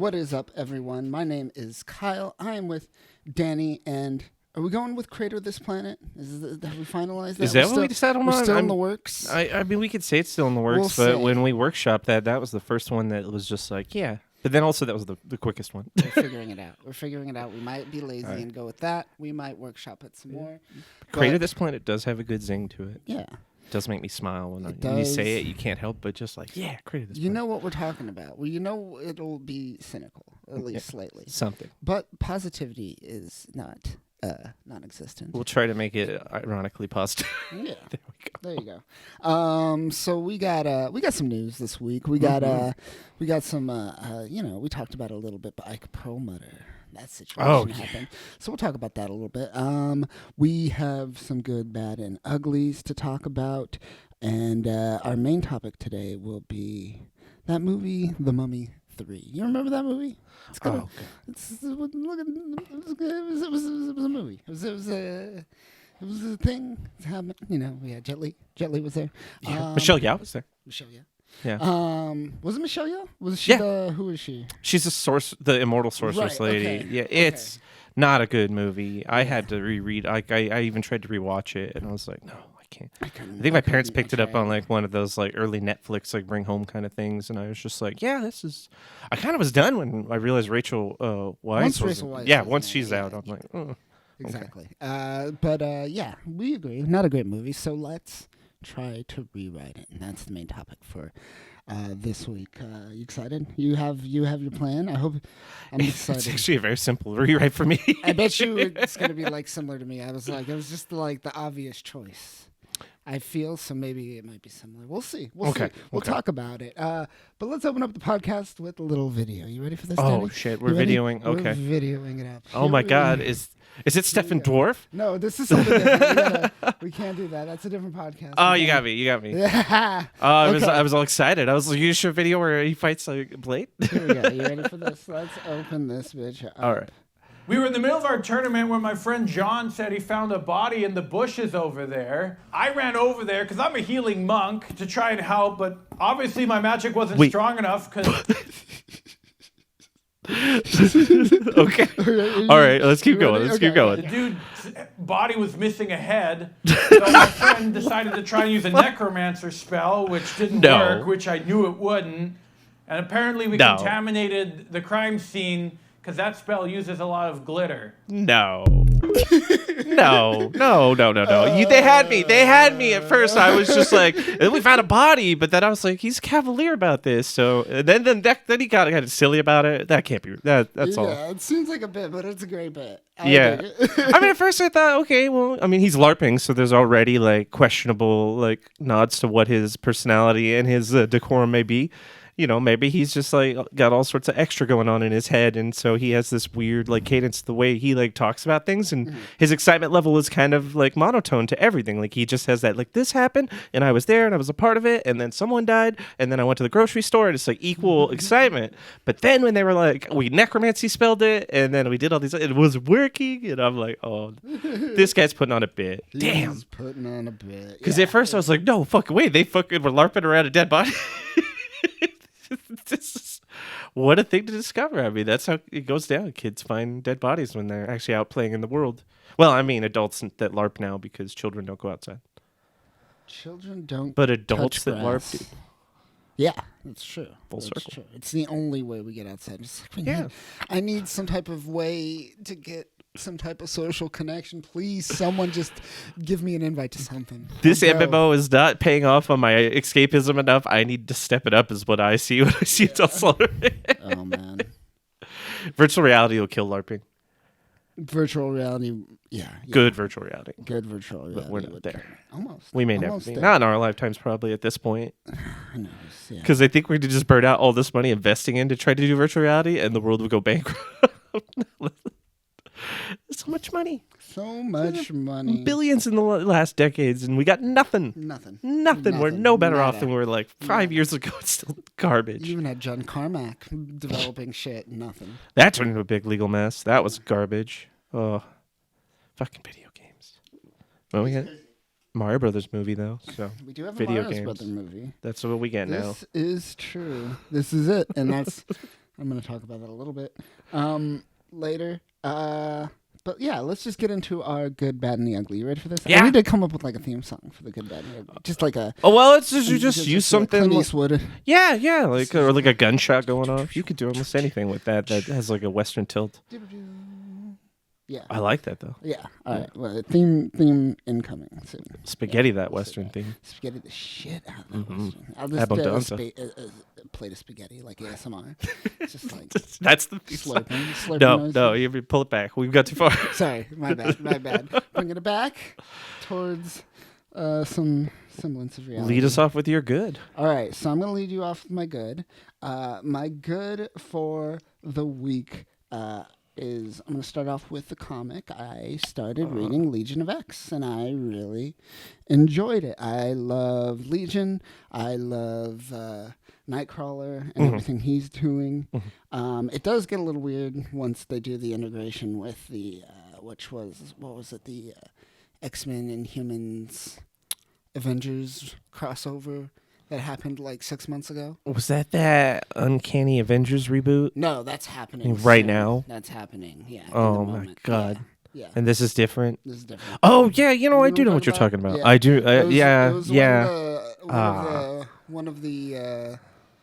What is up, everyone? My name is Kyle. I am with Danny, and are we going with Creator of This Planet? Have we finalized that? Is that what we settled We're on? still in the works. I mean, we could say it's still in the works, We'll but see. when we workshopped that was the first one that was just like, yeah. But then also that was the quickest one. We're figuring it out. We might be lazy and go with that. We might workshop it some more. Creator But- of This Planet does have a good zing to it. Yeah. It does make me smile when you does. say it. You can't help but just like, yeah, Creator of This You Planet. know what we're talking about. Well, you know it'll be cynical, at least slightly. Something. But positivity is not non-existent. We'll try to make it ironically positive. Yeah. There we go. There you go. So we got some news this week. We got some we talked about it a little bit, but Ike Perlmutter, that situation happened. So we'll talk about that a little bit. We have some good, bad, and uglies to talk about, and our main topic today will be that movie, The Mummy 3. You remember that movie? It's kind of. It was a movie. It was a thing. It happened. You know, we had Jet Li. Jet Li was there. Yeah. Michelle Yeoh was there. Michelle Yeoh. Yeah. Was it Michelle Yeoh? Was she who is she? She's the immortal sorceress lady. Okay. Yeah, it's not a good movie. I had to reread. I even tried to rewatch it, and I was like, no, I can't. I think my parents picked it up on like one of those like early Netflix like bring home kind of things, and I was just like, yeah, this is. I kind of was done when I realized Rachel Weisz was. Once she's out, I'm like, oh. Exactly. Okay. But we agree. Not a great movie. So let's try to rewrite it, and that's the main topic for this week. You excited? You have your plan? I hope. I'm excited. It's actually a very simple rewrite for me. I bet you it's gonna be like similar to me. It was just like the obvious choice. I feel so. Maybe it might be similar. We'll see. We'll talk about it. But let's open up the podcast with a little video. You ready for this? Oh Danny? shit, we're videoing. Okay. We're videoing it up. Oh my God, is it Stephen Dwarf? No, this is something different. We can't do that. That's a different podcast. Oh, you got me. Yeah. I was all excited. I was like, you show a video where he fights like Blade. Here we go. You ready for this? Let's open this bitch up. All right. We were in the middle of our tournament when my friend John said he found a body in the bushes over there. I ran over there because I'm a healing monk to try and help, but obviously my magic wasn't strong enough because... Okay. All right, let's keep going. Let's keep going. The dude's body was missing a head, so my friend decided to try and use a necromancer spell, which didn't work, which I knew it wouldn't. And apparently we contaminated the crime scene because that spell uses a lot of glitter. No. No. They had me. They had me at first. I was just like, we found a body, but then I was like, he's cavalier about this. So and then he got kind of silly about it. That can't be. That's all. Yeah, it seems like a bit, but it's a great bit. I mean, at first I thought, okay, well, I mean, he's LARPing, so there's already like questionable like nods to what his personality and his decorum may be. You know, maybe he's just like got all sorts of extra going on in his head, and so he has this weird like cadence the way he like talks about things, and his excitement level is kind of like monotone to everything. Like he just has that like this happened, and I was there, and I was a part of it, and then someone died, and then I went to the grocery store, and it's like equal excitement. But then when they were like, we necromancy spelled it, and then we did all these, it was working, and I'm like, oh, this guy's putting on a bit. Damn, he's putting on a bit. Because at first I was like, no fucking way, they fucking were LARPing around a dead body. This is, what a thing to discover. I mean, that's how it goes down. Kids find dead bodies when they're actually out playing in the world. Well, I mean, adults that LARP now because children don't go outside. Children don't. But adults that grass. LARP do. Yeah, that's true. Full circle. True. It's the only way we get outside. It's like, I need some type of way to get some type of social connection. Please, someone just give me an invite to something. This MMO is not paying off on my escapism enough. I need to step it up is what I see when I see adult slaughter. Oh, man. Virtual reality will kill LARPing. Virtual reality, yeah. Good virtual reality. Good virtual reality. But we're not there. Almost. We may never be. Not in our lifetimes, probably, at this point. I know. Because I think we'd just burn out all this money investing in to try to do virtual reality, and the world would go bankrupt. So much money. So much money. Billions in the last decades, and we got nothing. Nothing. We're no better off than we were like 5 years ago. It's still garbage. You even had John Carmack developing shit. Nothing. That turned into a big legal mess. That was garbage. Oh, fucking video games. Well, we got Mario Brothers movie though, so we do have a video Mario games. Brothers movie. That's what we get now. This is true. This is it, and that's I'm going to talk about that a little bit later. But yeah, let's just get into our good, bad, and the ugly. You ready for this? Yeah. I need to come up with like a theme song for the good, bad, and the ugly. Just like a. Oh well, it's just use something. Clint Eastwood. Yeah, like or like a gunshot going off. You could do almost anything with that has like a Western tilt. Yeah, I like that though. Yeah. All right. Well, theme incoming soon. Spaghetti that Western theme. Spaghetti the shit out of that Western. I'll Abundanza. just plate of spaghetti like ASMR. Just like that's the slurping. No, you pull it back. We've got too far. Sorry, my bad. Bringing it back towards some semblance of reality. Lead us off with your good. All right, so I'm gonna lead you off with my good. My good for the week is I'm going to start off with the comic. I started reading Legion of X, and I really enjoyed it. I love Legion. I love Nightcrawler and everything he's doing. It does get a little weird once they do the integration with the, the X-Men and Humans Avengers crossover that happened like 6 months ago. Was that Uncanny Avengers reboot? No, that's happening right soon. now. That's happening. Yeah. Oh my god. Yeah. And this is different. This is different. Oh yeah, I do know what you're talking about. Yeah. I do. It was Yeah. One of the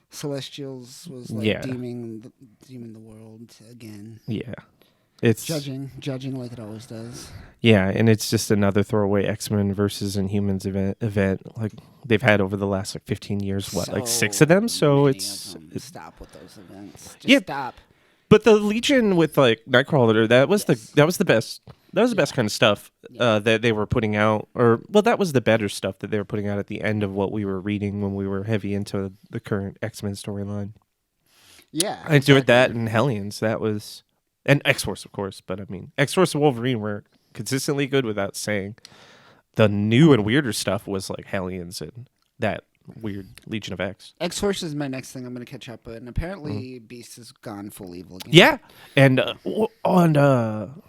Celestials was like deeming the world again. Yeah. It's judging like it always does. Yeah, and it's just another throwaway X-Men versus Inhumans event like they've had over the last like 15 years. Like 6 of them. So it's stop with those events. Just stop. But the Legion with like Nightcrawler, that was the best. That was the best kind of stuff that they were putting out, that was the better stuff that they were putting out at the end of what we were reading when we were heavy into the current X-Men storyline. Yeah, I enjoyed that and Hellions. That was. And X-Force, of course, but I mean, X-Force and Wolverine were consistently good without saying. The new and weirder stuff was like Hellions and that weird Legion of X. X-Force is my next thing I'm going to catch up with, and apparently Beast has gone full evil again. Yeah, and on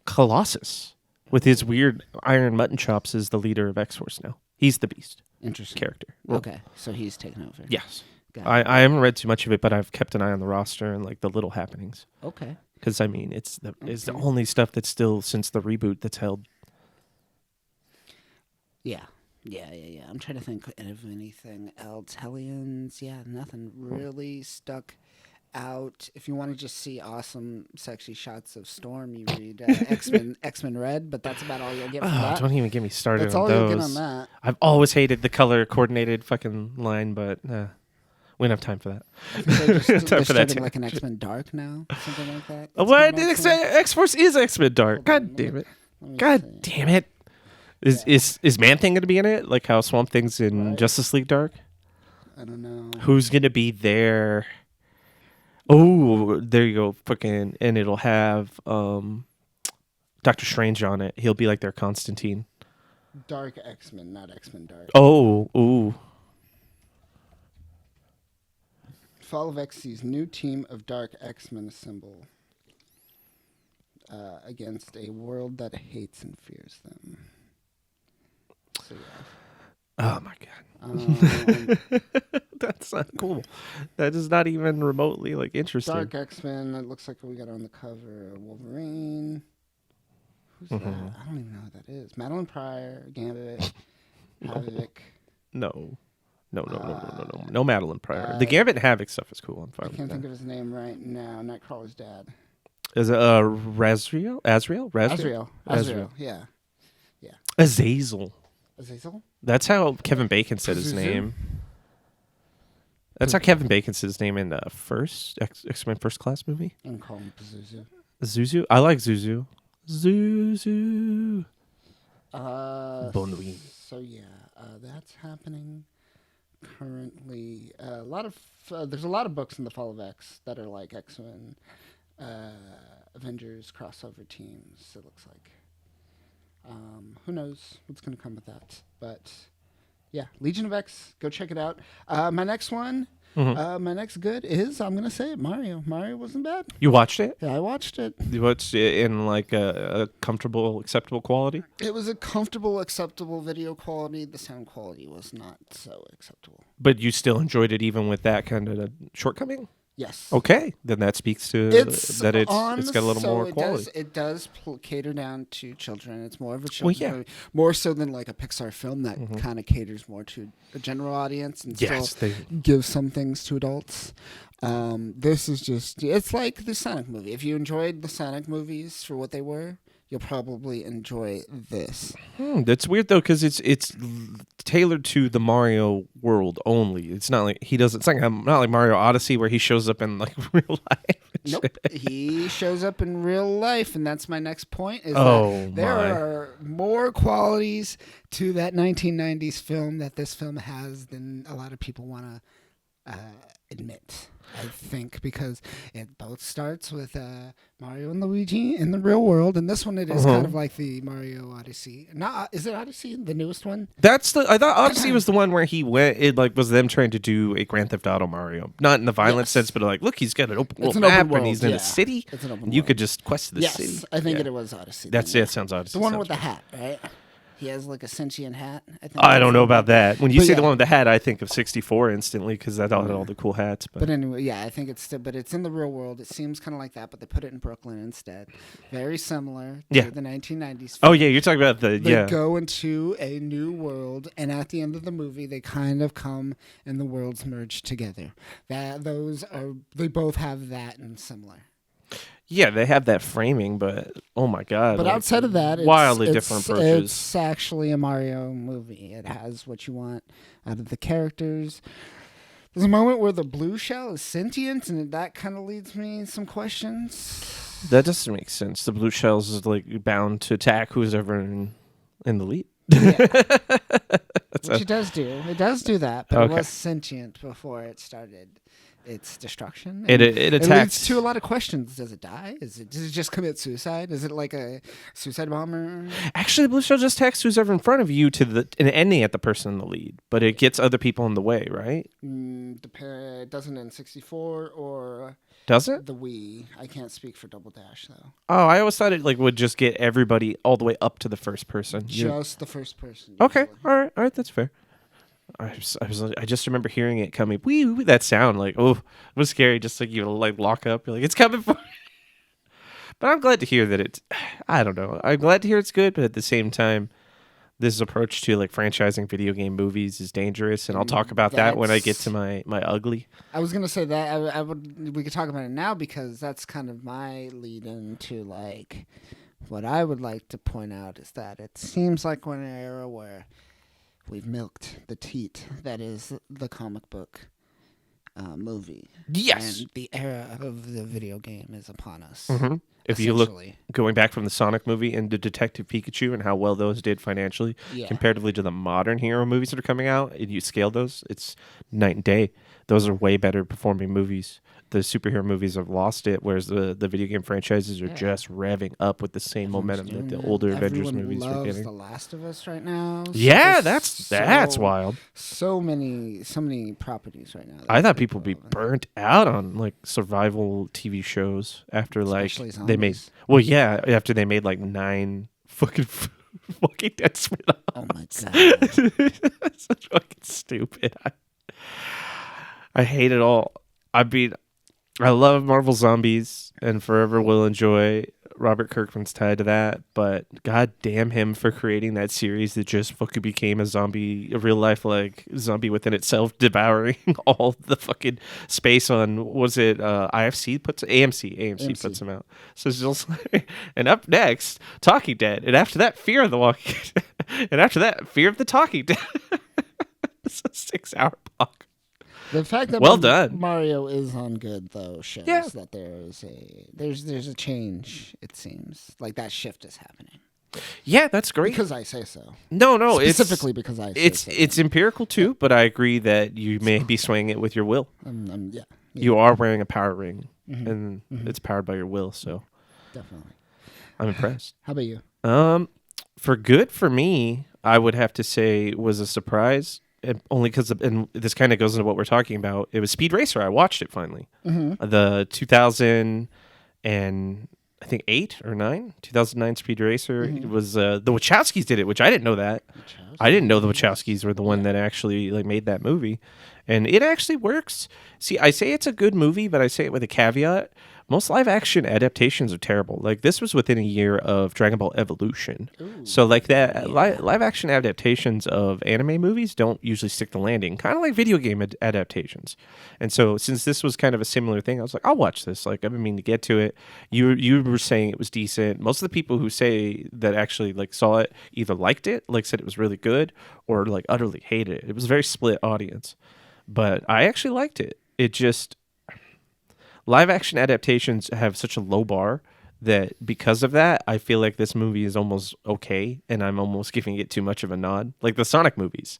Colossus with his weird iron mutton chops is the leader of X-Force now. He's the Beast. Interesting Character. Okay, so he's taken over. Yes. I haven't read too much of it, but I've kept an eye on the roster and like the little happenings. Okay. Because I mean, it's the only stuff that's still since the reboot that's held. Yeah. I'm trying to think of anything else. Hellions, nothing really stuck out. If you want to just see awesome, sexy shots of Storm, you read X-Men Red, but that's about all you'll get from that. Don't even get me started that's on all those. You'll get on that. I've always hated the color coordinated fucking line, but we don't have time for that. They're starting like an X-Men Dark now, something like that. What? X-Force is X-Men Dark. God damn it. God damn it. Is Man-Thing going to be in it? Like how Swamp Thing's in Justice League Dark? I don't know. Who's going to be there? Oh, there you go. Fucking, and it'll have Doctor Strange on it. He'll be like their Constantine. Dark X-Men, not X-Men Dark. Oh, ooh. Fall of X sees new team of Dark X-Men assemble against a world that hates and fears them. So, oh my god. That's not cool. That is not even remotely like interesting. Dark X-Men, it looks like we got on the cover Wolverine. Who's that? I don't even know who that is. Madeline Pryor, Gambit, Havoc. No, Madeline Pryor. The Gambit Havoc stuff is cool. I'm fine. I can't think of his name right now. Nightcrawler's dad. Is it Razriel? Azrael. Yeah. Azazel. Azazel? That's how Kevin Bacon said his name. That's how Kevin Bacon said his name in the first X-Men First Class movie. And call him Zuzu. Zuzu? I like Zuzu. Zuzu. Bon nuit. So that's happening currently. There's a lot of books in the Fall of X that are like X-Men, Avengers crossover teams. It looks like. Who knows what's going to come with that? But yeah, Legion of X. Go check it out. My next one. My next good is, I'm going to say it, Mario. Mario wasn't bad. You watched it? Yeah, I watched it. You watched it in like a comfortable, acceptable quality? It was a comfortable, acceptable video quality. The sound quality was not so acceptable. But you still enjoyed it even with that kind of shortcoming? Yes. Okay, then that speaks to it's got a little more quality. It does cater down to children. It's more of a children's movie, more so than like a Pixar film that kind of caters more to a general audience and still gives some things to adults. This is it's like the Sonic movie. If you enjoyed the Sonic movies for what they were, you'll probably enjoy this. That's weird though, because it's tailored to the Mario world only. It's not like it's not like Mario Odyssey where he shows up in like real life. Nope, he shows up in real life, and that's my next point. That there are more qualities to that 1990s film that this film has than a lot of people want to admit. I think because it both starts with Mario and Luigi in the real world, and this one it is kind of like the Mario Odyssey. Is it Odyssey, the newest one? I thought Odyssey was the one where he went. It like was them trying to do a Grand Theft Auto Mario, not in the violent sense, but like, look, he's got an open world map, and he's in a city. It's an open you world. Could just quest the city. Yes, I think it was Odyssey. It sounds Odyssey. The one with the hat, right? He has like a sentient hat. I don't know about that. When you say the one with the hat, I think of 64 instantly because that had all the cool hats. But anyway, I think but it's in the real world. It seems kind of like that, but they put it in Brooklyn instead. Very similar to the 1990s film. Oh yeah, you're talking about they go into a new world, and at the end of the movie, they kind of come and the worlds merge together. They both have that and similar. Yeah, they have that framing, but oh my god! But outside of that, wildly different approaches. It's actually a Mario movie. It has what you want out of the characters. There's a moment where the blue shell is sentient, and that kind of leads me some questions. That doesn't make sense. The blue shell is like bound to attack who's ever in the lead. Yeah. Which it does do. It does do that, but it was sentient before it started its destruction. It attacks. It leads to a lot of questions. Does it die? Does it just commit suicide? Is it like a suicide bomber? Actually, the blue shell just attacks who's ever in front of you and ending at the person in the lead, but it gets other people in the way, right? It doesn't in 64 or does it? The Wii. I can't speak for Double Dash though. Oh, I always thought it like would just get everybody all the way up to the first person. Just the first person. Okay, all right, that's fair. I just remember hearing it coming. Wee, that sound like it was scary. Just like you like lock up. You're like it's coming for. But I'm glad to hear that it's. I don't know. I'm glad to hear it's good, but at the same time, this approach to like franchising video game movies is dangerous, and I'll talk about that when I get to my ugly. I was gonna say that we could talk about it now because that's kind of my lead into like what I would like to point out is that it seems like we're in an era where we've milked the teat that is the comic book movie. Yes. And the era of the video game is upon us. Mm-hmm. If you look, going back from the Sonic movie into Detective Pikachu and how well those did financially, comparatively to the modern hero movies that are coming out, and you scale those, it's night and day. Those are way better performing movies. The superhero movies have lost it, whereas the video game franchises are just revving up with the same momentum that the older Avengers movies were getting. The Last of Us right now. Yeah, that's wild. So many properties right now. I thought people would be burnt out on like survival TV shows after especially like they made. Well, yeah, after they made like 9 fucking Dead spin-offs. Oh my god, that's such fucking stupid. I hate it all. I love Marvel Zombies and forever will enjoy. Robert Kirkman's tied to that, but god damn him for creating that series that just fucking became a real life like zombie within itself, devouring all the fucking space on AMC puts them out. So it's just and up next, Talking Dead, and after that, Fear of the Walking Dead, and after that, Fear of the Talking Dead. It's a 6-hour block. The fact that done. Mario is on good though shows that there's a change. It seems like that shift is happening. Yeah, that's great. Because I say so. No, specifically because I say so. It's empirical too, but I agree that you may be swaying it with your will. Yeah. You are wearing a power ring, and it's powered by your will. So definitely, I'm impressed. How about you? For good for me, I would have to say was a surprise. And only because, and this kind of goes into what we're talking about. It was Speed Racer. I watched it finally. The 2000 and I think 8 or 9, 2009 Speed Racer. It was the Wachowskis did it, which I didn't know that. I didn't know the Wachowskis were the one that actually like made that movie, and it actually works. See, I say it's a good movie, but I say it with a caveat. Most live action adaptations are terrible. Like this was within a year of Dragon Ball Evolution. Ooh, So like that live action adaptations of anime movies don't usually stick the landing, kind of like video game adaptations. And so since this was kind of a similar thing, I was like, I'll watch this. Like I've been meaning to get to it. You were saying it was decent. Most of the people who say that actually like saw it either liked it, like said it was really good, or like utterly hated it. It was a very split audience. But I actually liked it. It just live action adaptations have such a low bar that because of that, I feel like this movie is almost okay, and I'm almost giving it too much of a nod. Like the Sonic movies,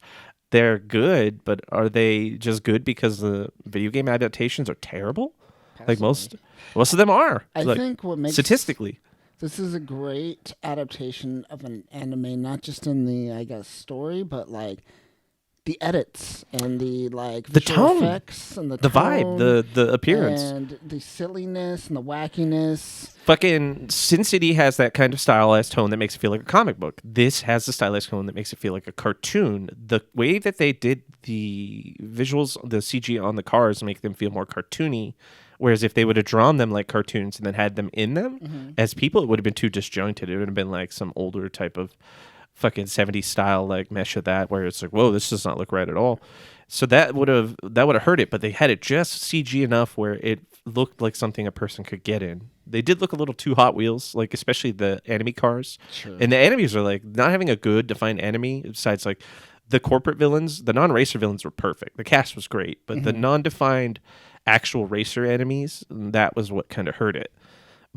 they're good, but are they just good because the video game adaptations are terrible? Like most of them are. I like, think what makes statistically, this is a great adaptation of an anime, not just in the I guess story, but like the edits and the like the visual tone, effects and the vibe, the appearance, and the silliness and the wackiness. Fucking Sin City has that kind of stylized tone that makes it feel like a comic book. This has the stylized tone that makes it feel like a cartoon. The way that they did the visuals, the CG on the cars make them feel more cartoony. Whereas if they would have drawn them like cartoons and then had them in them as people, it would have been too disjointed. It would have been like some older type of fucking 70s style like mesh of that where it's like, whoa, this does not look right at all. So that would have hurt it, but they had it just CG enough where it looked like something a person could get in. They did look a little too Hot Wheels, like especially the enemy cars. Sure. And the enemies are like not having a good defined enemy besides like the corporate villains. The non-racer villains were perfect. The cast was great, but the non-defined actual racer enemies, that was what kind of hurt it.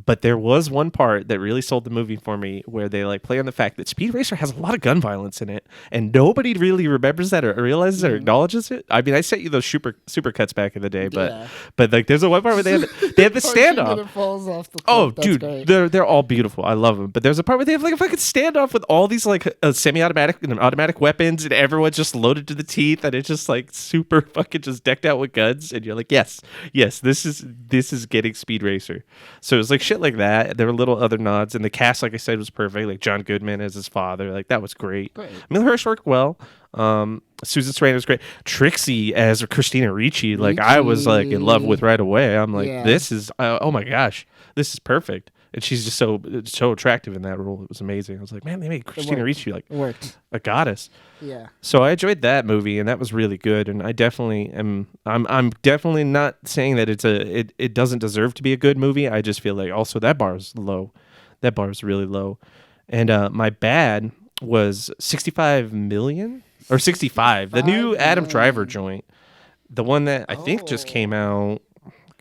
But there was one part that really sold the movie for me where they like play on the fact that Speed Racer has a lot of gun violence in it, and nobody really remembers that or realizes or acknowledges it. I mean, I sent you those super cuts back in the day, but like there's a one part where they have the standoff. It falls off the cliff. That's Dude, great. they're all beautiful. I love them. But there's a part where they have like a fucking standoff with all these like semi-automatic and automatic weapons, and everyone's just loaded to the teeth, and it's just like super fucking just decked out with guns, and you're like, yes, this is getting Speed Racer. So it was like shit like that. There were little other nods, and the cast, like I said, was perfect. Like John Goodman as his father, like that was great. Emil Hirsch worked well. Susan Sarandon was great. Trixie as Christina Ricci, like I was like in love with right away. I'm like, this is oh my gosh, this is perfect. And she's just so attractive in that role. It was amazing. I was like, man, they made Christina Ricci like a goddess. Yeah. So I enjoyed that movie, and that was really good. And I definitely am. I'm definitely not saying that it doesn't deserve to be a good movie. I just feel like also that bar is low. That bar is really low. And my bad was 65 million or 65. The new Adam Driver joint, the one that I think just came out.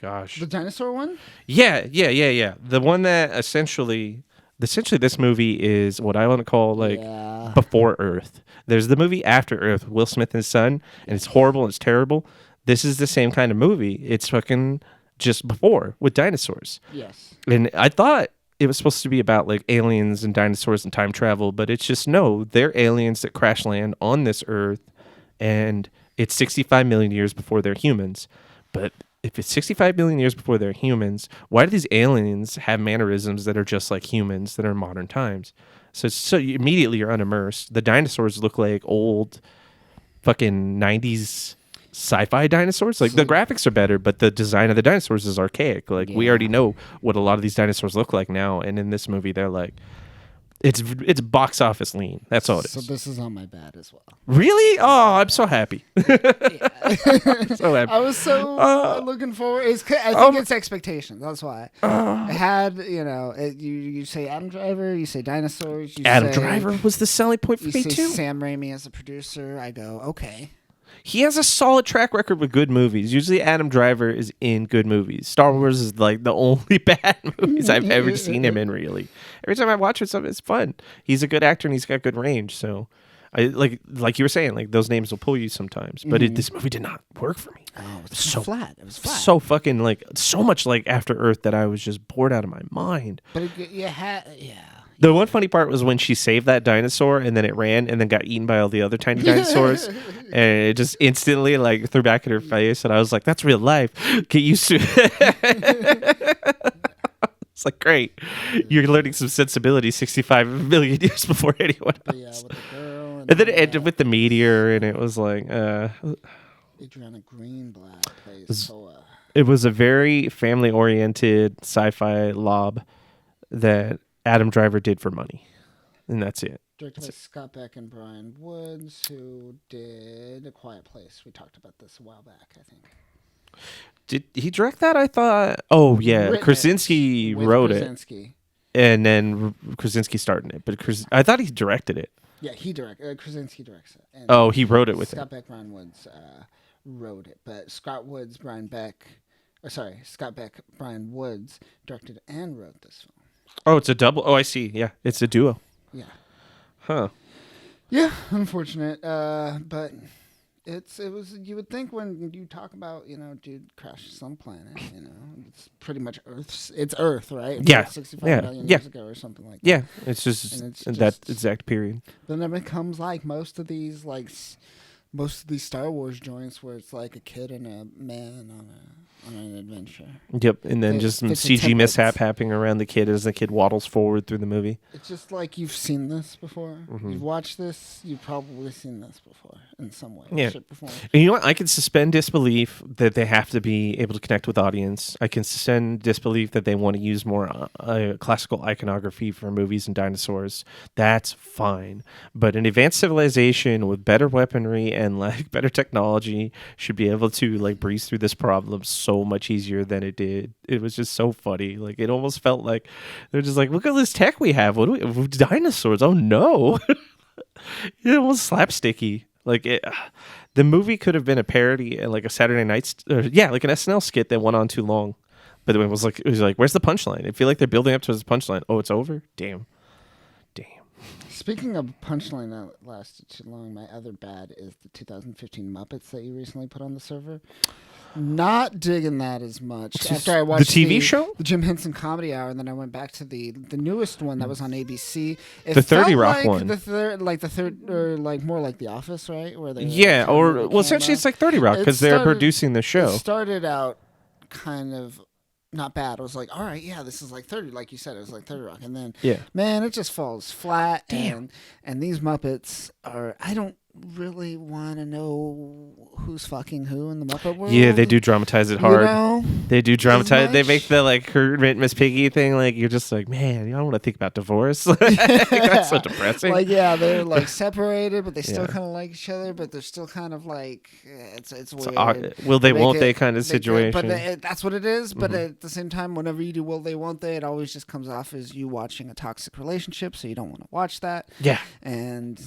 Gosh. The dinosaur one? Yeah. The one that essentially this movie is what I want to call like before Earth. There's the movie After Earth, Will Smith and his son, and it's horrible and it's terrible. This is the same kind of movie. It's fucking just before with dinosaurs. Yes. And I thought it was supposed to be about like aliens and dinosaurs and time travel, but it's just no, they're aliens that crash land on this Earth, and it's 65 million years before they're humans. But if it's 65 million years before they're humans, why do these aliens have mannerisms that are just like humans that are in modern times? So immediately you're unimmersed. The dinosaurs look like old fucking 90s sci-fi dinosaurs. Like the graphics are better, but the design of the dinosaurs is archaic. Like we already know what a lot of these dinosaurs look like now, and in this movie they're like it's box office lean. That's all it is. So this is on my bad as well. Really? Oh, I'm so happy. So happy. I was so looking forward. I think it's expectations. That's why. I had, you say Adam Driver, you say dinosaurs. Adam Driver was the selling point for me too. too. Sam Raimi as a producer. I go, okay. He has a solid track record with good movies. Usually Adam Driver is in good movies. Star Wars is like the only bad movies I've ever seen him in, really. Every time I watch it, it's fun. He's a good actor and he's got good range. So, I like you were saying, like those names will pull you sometimes. But this movie did not work for me. Oh, it was so flat. It was flat. So fucking like so much like After Earth that I was just bored out of my mind. But The one funny part was when she saved that dinosaur and then it ran and then got eaten by all the other tiny dinosaurs. And it just instantly like threw back in her face. And I was like, that's real life. Get used to it. It's like, great. You're learning some sensibility 65 million years before anyone else. But yeah, with the girl. And then it ended with the meteor, and it was like... Adriana Greenblatt plays Toa. It was a very family-oriented sci-fi lob that Adam Driver did for money. And that's it. Directed by Scott Beck and Brian Woods, who did A Quiet Place. We talked about this a while back, I think. Did he direct that? I thought... Oh, yeah. Krasinski wrote it. And then Krasinski starred in it. But I thought he directed it. Yeah, he directed. Krasinski directs it. And he wrote it with Scott Beck, Brian Woods wrote it. But Scott Beck, Brian Woods directed and wrote this film. Oh, it's a double. Oh, I see. Yeah, it's a duo. Yeah. Huh. Yeah, unfortunate. But it was. You would think when you talk about dude crashed some planet, it's pretty much Earth's. It's Earth, right? It's like 65 million years ago or something like that. Yeah, it's just that exact period. Then it becomes like most of these Star Wars joints where it's like a kid and a man on an adventure. Yep, and then just some CG mishap happening around the kid as the kid waddles forward through the movie. It's just like you've seen this before. Mm-hmm. You've watched this. You've probably seen this before in some way. Yeah. And you know what? I can suspend disbelief that they have to be able to connect with audience. I can suspend disbelief that they want to use more classical iconography for movies and dinosaurs. That's fine. But an advanced civilization with better weaponry and better technology should be able to breeze through this problem so much easier than it did. It was just so funny. It almost felt like they're just like, look at this tech we have. What do we? Dinosaurs? Oh no! It almost slapsticky. The movie could have been a parody and a Saturday Night, like an SNL skit that went on too long. But it was like, where's the punchline? I feel like they're building up to this punchline. Oh, it's over. Damn. Speaking of punchline that lasted too long, my other bad is the 2015 Muppets that you recently put on the server. Not digging that as much. After I watched the TV show, the Jim Henson Comedy Hour, and then I went back to the newest one that was on ABC. The 30 Rock one, the third, or more like The Office, right? Where they essentially it's like 30 Rock because they're producing the show. It started out kind of not bad. I was like, all right, yeah, this is like 30, like you said, it was like 30 Rock, and then man, it just falls flat. Damn. And these Muppets are, I don't really want to know who's fucking who in the Muppet world. Yeah, they do dramatize it hard. They do dramatize. They make the Kermit Miss Piggy thing. You're just like, man, I don't want to think about divorce. That's so depressing. They're separated, but they still kind of like each other. But they're still kind of it's weird. Will they? Won't they? Kind of situation. But that's what it is. But at the same time, whenever you do will they? Won't they? It always just comes off as you watching a toxic relationship. So you don't want to watch that. Yeah. And.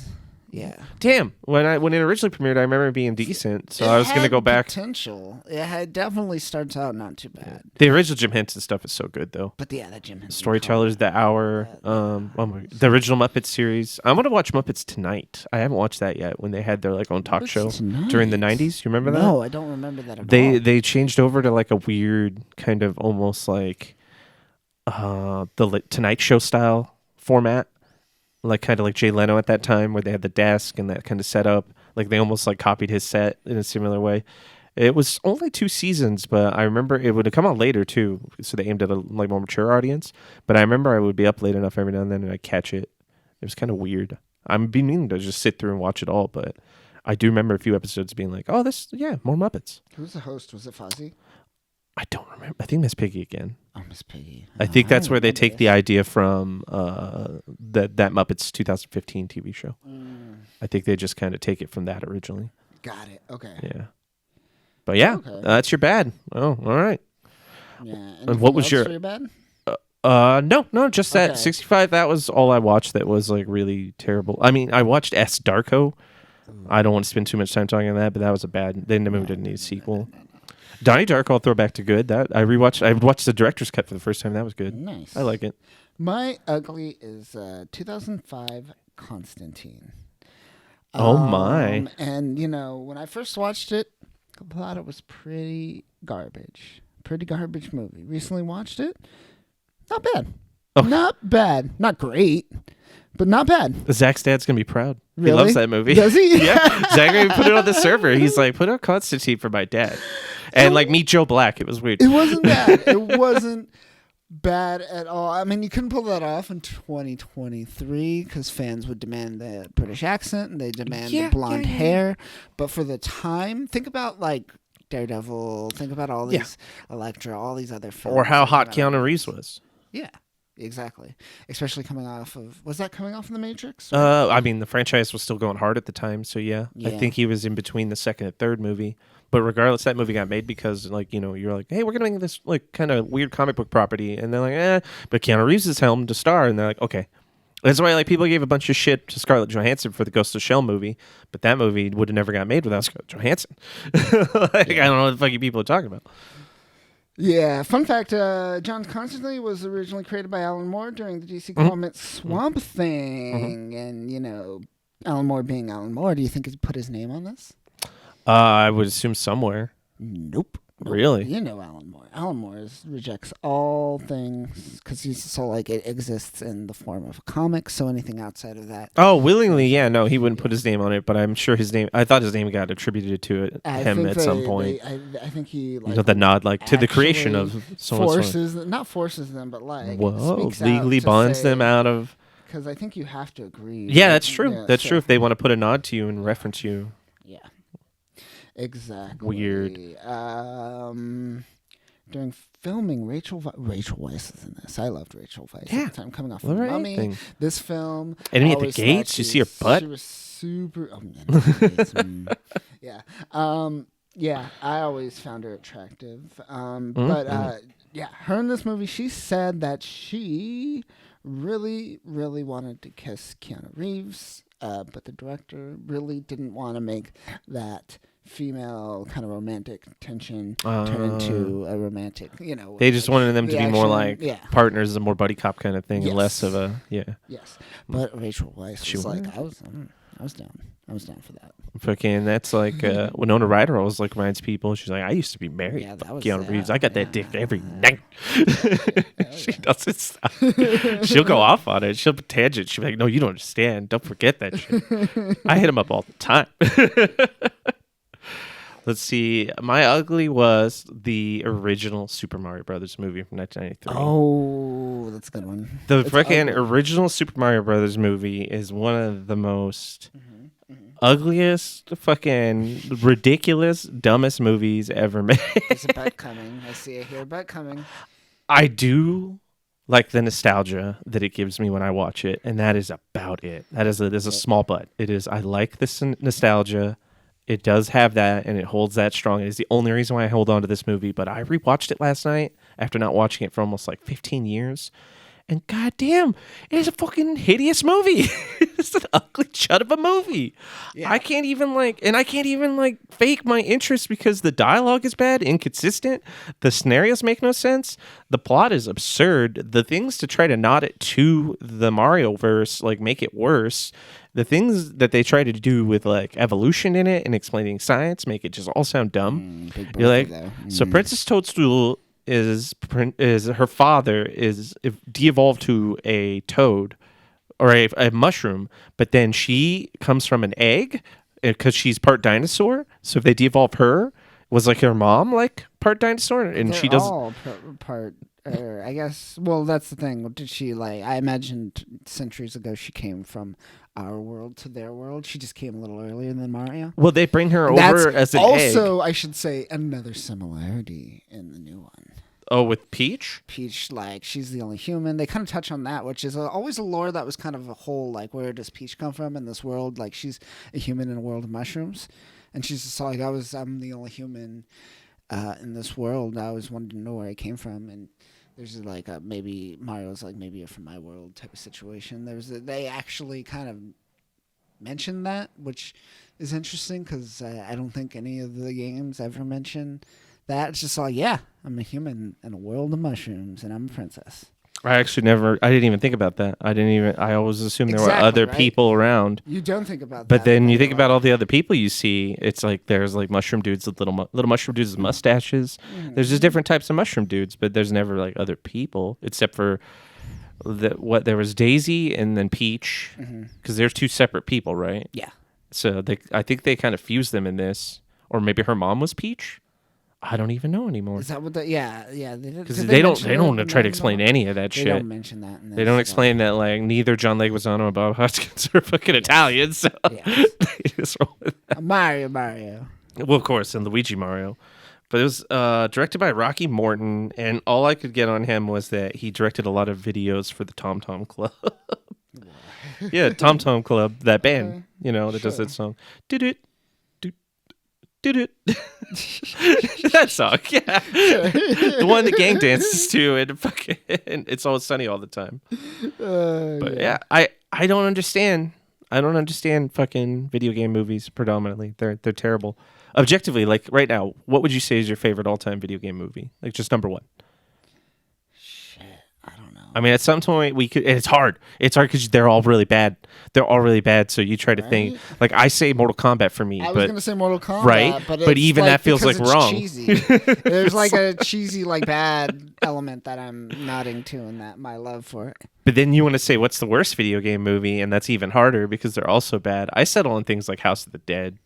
Yeah. Damn. When it originally premiered, I remember it being decent. So I was going to go back. Potential. It definitely starts out not too bad. The original Jim Henson stuff is so good, though. But that Jim Henson. Storytellers, The Hour, the original Muppets series. I'm going to watch Muppets Tonight. I haven't watched that yet. When they had their own talk show during the 90s. You remember that? No, I don't remember that at all. They changed over to a weird kind of almost the Tonight Show style format. Kind of like Jay Leno at that time, where they had the desk and that kind of setup. They almost copied his set in a similar way. It was only 2 seasons, but I remember it would have come out later too, so they aimed at a more mature audience. But I remember I would be up late enough every now and then, and I'd catch it. It was kind of weird. I'm being meaning to just sit through and watch it all, but I do remember a few episodes being like, "Oh, more Muppets." Who was the host? Was it Fozzie? I don't remember. I think Miss Piggy again. Oh, Miss Piggy. I think that's where they take the idea from that Muppets 2015 TV show. I think they just kind of take it from that originally. Got it. Okay. Yeah. But yeah, that's your bad. Oh, all right. Yeah. And what was your bad? No, just that 65. That was all I watched. That was really terrible. I mean, I watched S. Darko. I don't want to spend too much time talking on that, but that was a bad. Then the movie didn't need a sequel. Donnie Darko, I'll throw back to good. That I rewatched. I watched the director's cut for the first time. That was good. Nice. I like it. My ugly is 2005 Constantine. Oh my! And when I first watched it, I thought it was pretty garbage. Pretty garbage movie. Recently watched it. Not bad. Oh. Not bad. Not great. But not bad. Zach's dad's going to be proud. Really? He loves that movie. Does he? Yeah. Zach even put it on the server. He's like, put out Constantine for my dad. And Meet Joe Black. It was weird. It wasn't bad. It wasn't bad at all. I mean, you couldn't pull that off in 2023 because fans would demand the British accent and they demand the blonde hair. But for the time, think about like Daredevil. Think about all these Elektra, all these other films. Or how hot Keanu Reeves was. Yeah. Exactly. Especially coming off of... Was that coming off of The Matrix? I mean, the franchise was still going hard at the time, so yeah. I think he was in between the second and third movie. But regardless, that movie got made because, like, you know, you're like, hey, we're going to make this, like, kind of weird comic book property. And they're like, but Keanu Reeves is helmed to star. And they're like, okay. That's why, like, people gave a bunch of shit to Scarlett Johansson for the Ghost of Shell movie. But that movie would have never got made without Scarlett Johansson. I don't know what the fucking people are talking about. Yeah, fun fact, John Constantine was originally created by Alan Moore during the DC Comics Swamp Thing. And, you know, Alan Moore being Alan Moore, do you think he put his name on this? I would assume somewhere. Nope. Really? You know Alan Moore. Alan Moore rejects all things because he's so like it exists in the form of a comic. So anything outside of that. Oh, willingly, yeah. No, he wouldn't put his name on it, but I'm sure his name. I thought his name got attributed to him at some point. I think he like the nod, like to the creation of not forces them, but like legally bonds them out of. Because I think you have to agree. Yeah, that's true. Yeah, that's true. If they want to put a nod to you and reference you. Yeah. Exactly. Weird. During filming, Rachel Weisz is in this. I loved Rachel Weisz at the time, coming off of Mummy. This film. Enemy at the Gates? You see her butt? She was super... Oh, Enemy at the Gates. Yeah. Yeah, I always found her attractive. But, yeah, her in this movie, she said that she really, really wanted to kiss Keanu Reeves, but the director really didn't want to make that female kind of romantic tension turn into a romantic, you know. They just wanted them to be more like partners, a more buddy cop kind of thing, and less of a Yes, but Rachel Weisz was like, I was down. I was down for that. Fucking, that's like Winona Ryder always like reminds people. She's like, I used to be married. Yeah, that was Keanu Reeves. I got that dick every night. She doesn't stop. She'll go off on it. She'll tangent. She'll be like, no, you don't understand. Don't forget that shit. I hit him up all the time. Let's see. My ugly was the original Super Mario Brothers movie from 1993. Oh, that's a good one. The freaking original Super Mario Brothers movie is one of the most ugliest, fucking ridiculous, dumbest movies ever made. There's a bet coming. I see it here. Bet coming. I do like the nostalgia that it gives me when I watch it, and that is about it. That is a small but. It is. I like this nostalgia. It does have that, and it holds that strong. It is the only reason why I hold on to this movie. But I rewatched it last night after not watching it for almost like 15 years. And goddamn, it is a fucking hideous movie. It's an ugly chud of a movie. Yeah. I can't even fake my interest because the dialogue is bad, inconsistent. The scenarios make no sense. The plot is absurd. The things to try to nod it to the Mario verse, like, make it worse. The things that they try to do with like evolution in it and explaining science make it just all sound dumb. You're like, so Princess Toadstool is her father is de-evolved to a toad or a mushroom, but then she comes from an egg because she's part dinosaur. So if they de-evolve her, was like her mom like part dinosaur, and they're she does all part. I guess. Well, that's the thing. Did she like? I imagined centuries ago she came from our world to their world. She just came a little earlier than Mario. Well, they bring her over as an egg. Also, I should say another similarity in the new one. Oh, with Peach? Peach, like, she's the only human. They kind of touch on that, which is always a lore that was kind of a whole, like, where does Peach come from in this world? Like, she's a human in a world of mushrooms. And she's just like, I'm the only human in this world. I always wanted to know where I came from. And there's like maybe Mario's like, maybe you're from my world type of situation. They actually kind of mentioned that, which is interesting because I don't think any of the games ever mention that. It's just like, yeah, I'm a human in a world of mushrooms and I'm a princess. I didn't even think about that. I always assumed there were other people around. You don't think about that. But then you think about all the other people you see, it's like there's like mushroom dudes with little mushroom dudes with mustaches. Mm-hmm. There's just different types of mushroom dudes, but there's never like other people except for there was Daisy and then Peach, because there's two separate people, right? Yeah. So I think they kind of fused them in this, or maybe her mom was Peach. I don't even know anymore. Is that what the? Yeah. Because they don't try to explain any of that shit. They don't mention that. They don't explain that like neither John Leguizamo or Bob Hoskins are fucking Italian. So they just roll with that. Mario. Well, of course, and Luigi Mario. But it was directed by Rocky Morton, and all I could get on him was that he directed a lot of videos for the Tom Tom Club. Yeah, Tom Tom Club, that band, that does that song. Did it. That song, yeah. The one the gang dances to, and fucking It's Always Sunny all the time. But yeah, I don't understand. I don't understand fucking video game movies predominantly. They're terrible. Objectively, like right now, what would you say is your favorite all-time video game movie? Like just number one. Shit, I don't know. I mean, at some point we could. And it's hard. It's hard because they're all really bad. They're all really bad. So you try to think. Like I say, Mortal Kombat for me. I was gonna say Mortal Kombat, right? But even that feels like wrong. Cheesy. There's like a cheesy, like bad element that I'm nodding to in that my love for it. But then you want to say what's the worst video game movie, and that's even harder because they're all so bad. I settle on things like House of the Dead.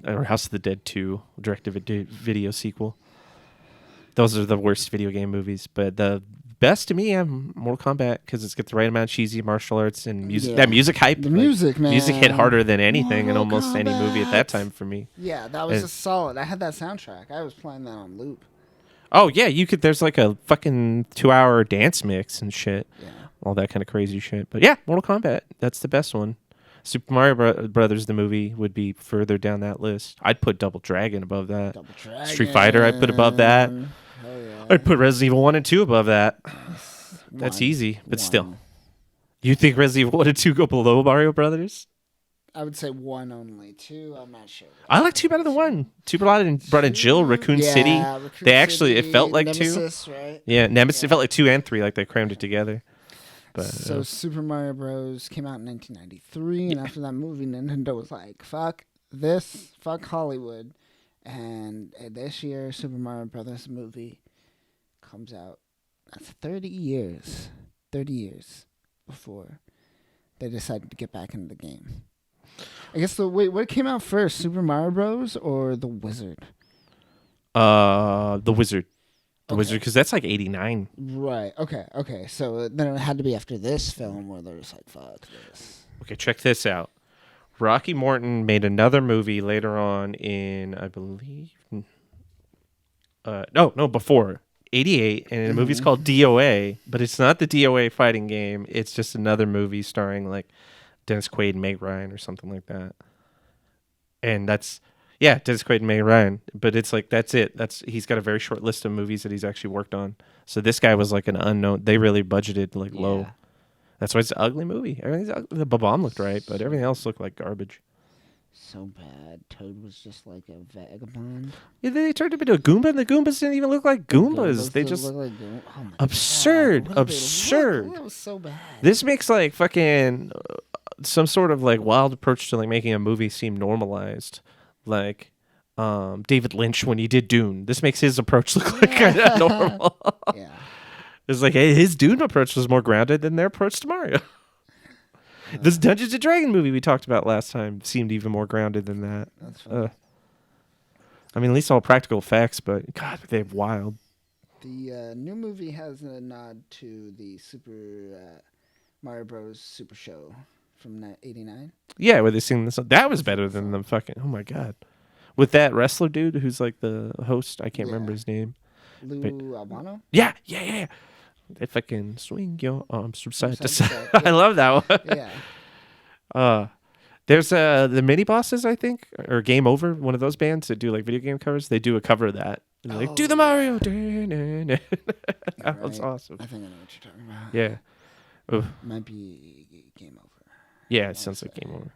Or House of the Dead 2, direct-to-video sequel. Those are the worst video game movies. But the best to me, I'm Mortal Kombat, because it's got the right amount of cheesy martial arts and music. Yeah. That music hype. The music, man. Music hit harder than anything in almost any movie at that time for me. Yeah, that was just solid. I had that soundtrack. I was playing that on loop. Oh, yeah, you could. There's like a fucking 2-hour dance mix and shit. Yeah. All that kind of crazy shit. But yeah, Mortal Kombat. That's the best one. Super Mario Brothers, the movie, would be further down that list. I'd put Double Dragon above that. Street Fighter, I'd put above that. Yeah. I'd put Resident Evil 1 and 2 above that. That's easy, but still. You think Resident Evil 1 and 2 go below Mario Brothers? I would say 1 only. 2, I'm not sure. I like 2 better than 1. 2 brought in Jill, Raccoon City. They actually, it felt like Nemesis, 2. Right? Yeah, Nemesis, it felt like 2 and 3, like they crammed it together. But, so Super Mario Bros. Came out in 1993, and after that movie, Nintendo was like, fuck this, fuck Hollywood. And this year, Super Mario Brothers movie comes out. That's 30 years before they decided to get back into the game. I guess what came out first, Super Mario Bros. Or The Wizard? The Wizard. The Wizard, because that's like 89. Right. Okay. So then it had to be after this film where they're just like, fuck this. Okay, check this out. Rocky Morton made another movie later on in, I believe, before, 88, and the movie's called DOA, but it's not the DOA fighting game. It's just another movie starring like Dennis Quaid and Meg Ryan or something like that. And that's... Yeah, Dennis Quaid and Meg Ryan, but it's like that's it. He's got a very short list of movies that he's actually worked on. So this guy was like an unknown. They really budgeted like low. That's why it's an ugly movie. Everything's ugly. The bomb looked right, but everything else looked like garbage. So bad. Toad was just like a vagabond. Yeah, they turned him into a Goomba, and the Goombas didn't even look like Goombas. They just look like absurd. That was so bad. This makes like fucking some sort of like wild approach to like making a movie seem normalized. Like David Lynch when he did Dune. This makes his approach look like kind of normal. Yeah. It's like his Dune approach was more grounded than their approach to Mario. This Dungeons & Dragons movie we talked about last time seemed even more grounded than that. That's funny. I mean, at least all practical effects, but God, they're wild. The new movie has a nod to the Super Mario Bros. Super Show from 89. Yeah, where they sing this. That was better than the fucking. Oh my God, with that wrestler dude who's like the host. I can't remember his name. Lou Albano. Yeah. They fucking swing your arms from side to side. I love that one. Yeah. There's the Mini Bosses, I think, or Game Over, one of those bands that do like video game covers. They do a cover of that. And they're like, do the Mario. That's awesome. I think I know what you're talking about. Yeah. Oof. Might be Game Over. Yeah, it sounds like Game Over.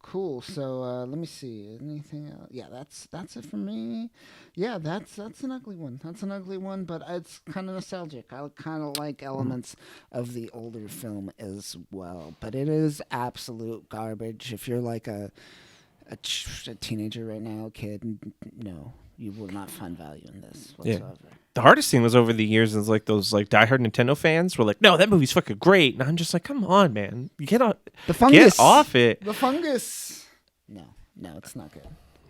Cool. So let me see. Anything else? Yeah, that's it for me. Yeah, that's an ugly one. That's an ugly one, but it's kind of nostalgic. I kind of like elements of the older film as well, but it is absolute garbage. If you're like a teenager right now, kid, no, you will not find value in this whatsoever. Yeah. The hardest thing was over the years is like those like diehard Nintendo fans were like, no, that movie's fucking great. And I'm just like, come on, man. Get off it. The fungus. No, it's not good.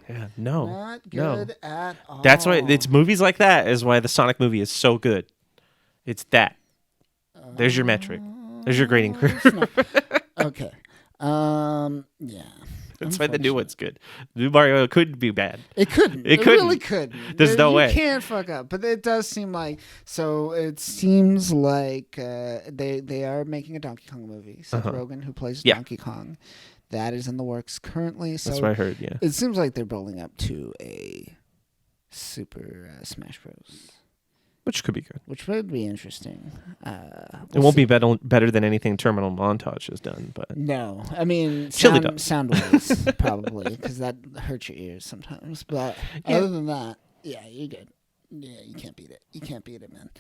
Yeah, no. Not good at all. That's why it's movies like that is why the Sonic movie is so good. It's that. There's your metric. There's your grading curve. Okay. Yeah. That's why the new one's good. The new Mario couldn't be bad. It couldn't. It really couldn't. There's no way. You can't fuck up. But it does seem like it seems like they are making a Donkey Kong movie. Seth Rogen, who plays Donkey Kong, that is in the works currently. So that's what I heard. Yeah. It seems like they're building up to a Super Smash Bros. Which could be good. Which would be interesting. It won't be better than anything Terminal Montage has done, but no, I mean sound-wise probably because that hurts your ears sometimes. But other than that, yeah, you're good. Yeah, you can't beat it. You can't beat it, man.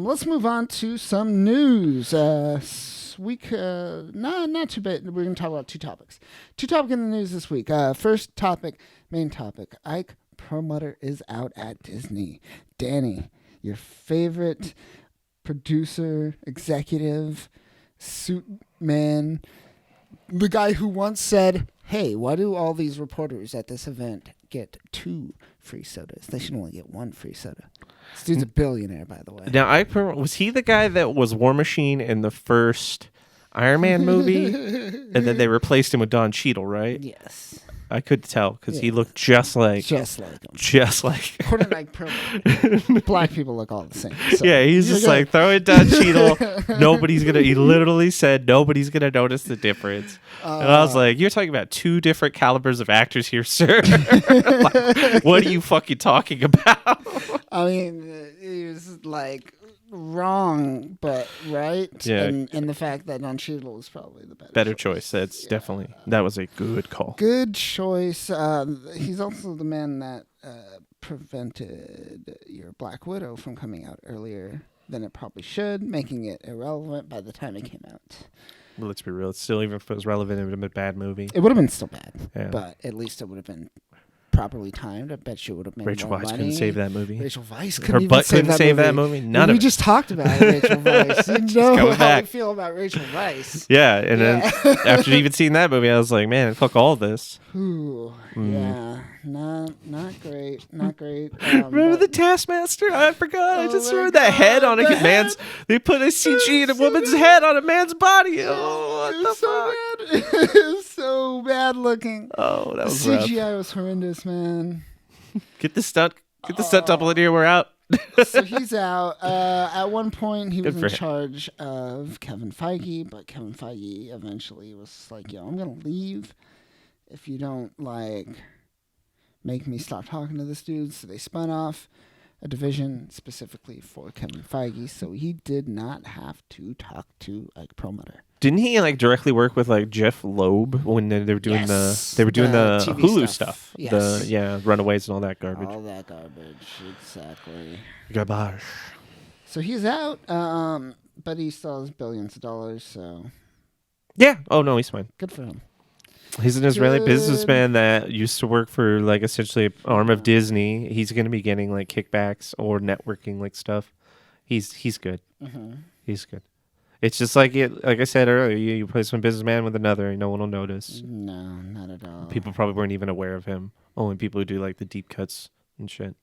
Let's move on to some news. Week, not too bad. We're gonna talk about two topics. Two topics in the news this week. First topic, main topic. Ike Perlmutter is out at Disney. Danny, your favorite producer, executive, suit man, the guy who once said, hey, why do all these reporters at this event get 2 free sodas? They should only get 1 free soda. This dude's a billionaire, by the way. Now, was he the guy that was War Machine in the first Iron Man movie? And then they replaced him with Don Cheadle, right? Yes. I could tell because he looked just like him. Just like according to Perlmutter. Black people look all the same. So. Yeah, he's just like, throw it Don Cheadle. He literally said nobody's gonna notice the difference. And I was like, you're talking about 2 different calibers of actors here, sir. Like, what are you fucking talking about? I mean, he was like wrong, but right. Yeah. And the fact that Don Cheadle was probably the better choice. That's definitely, that was a good call. Good choice. He's also the man that prevented your Black Widow from coming out earlier than it probably should, making it irrelevant by the time it came out. Well, let's be real. It's still, even if it was relevant, it would have been a bad movie. It would have been still bad, yeah. But at least it would have been properly timed. I bet you it would have made Rachel more Weisz money. couldn't save that movie. Rachel Weisz Her butt couldn't save that movie. None of it. We just talked about it, Rachel Weisz. You know how I feel about Rachel Weisz. Yeah, and then after even seeing that movie, I was like, man, fuck all this. Ooh, yeah, not great, not great. Remember the Taskmaster? I forgot. I just remember that head on a man's. They put a CG in a woman's head on a man's body. Oh, what the fuck? It was so bad looking. Oh, that was CGI rough. was horrendous, man. Get the stunt double in here. We're out. So he's out. At one point, he was in charge of Kevin Feige, but Kevin Feige eventually was like, "Yo, I'm gonna leave if you don't make me stop talking to this dude." So they spun off a division specifically for Kevin Feige, so he did not have to talk to Ike Perlmutter. Didn't he directly work with Jeff Loeb when they were doing the Hulu stuff? Yes. Runaways and all that garbage. All that garbage, exactly. Garbage. So he's out, but he still has billions of dollars. So yeah. Oh no, he's fine. Good for him. He's an Israeli businessman that used to work for essentially an arm of Disney. He's going to be getting kickbacks or networking stuff. He's good. Mm-hmm. He's good. It's just like I said earlier, you place one businessman with another, and no one will notice. No, not at all. People probably weren't even aware of him. Only people who do the deep cuts and shit.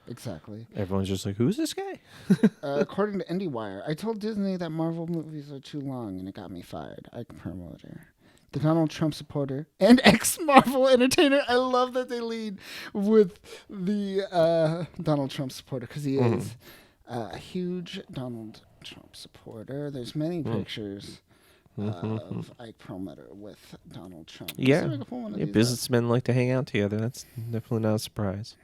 Exactly. Everyone's just like, who's this guy? According to IndieWire, I told Disney that Marvel movies are too long, and it got me fired. Ike Perlmutter, the Donald Trump supporter and ex-Marvel entertainer. I love that they lead with the Donald Trump supporter because he is a huge Donald Trump supporter. There's many pictures of Ike Perlmutter with Donald Trump. Yeah, businessmen like to hang out together. That's definitely not a surprise.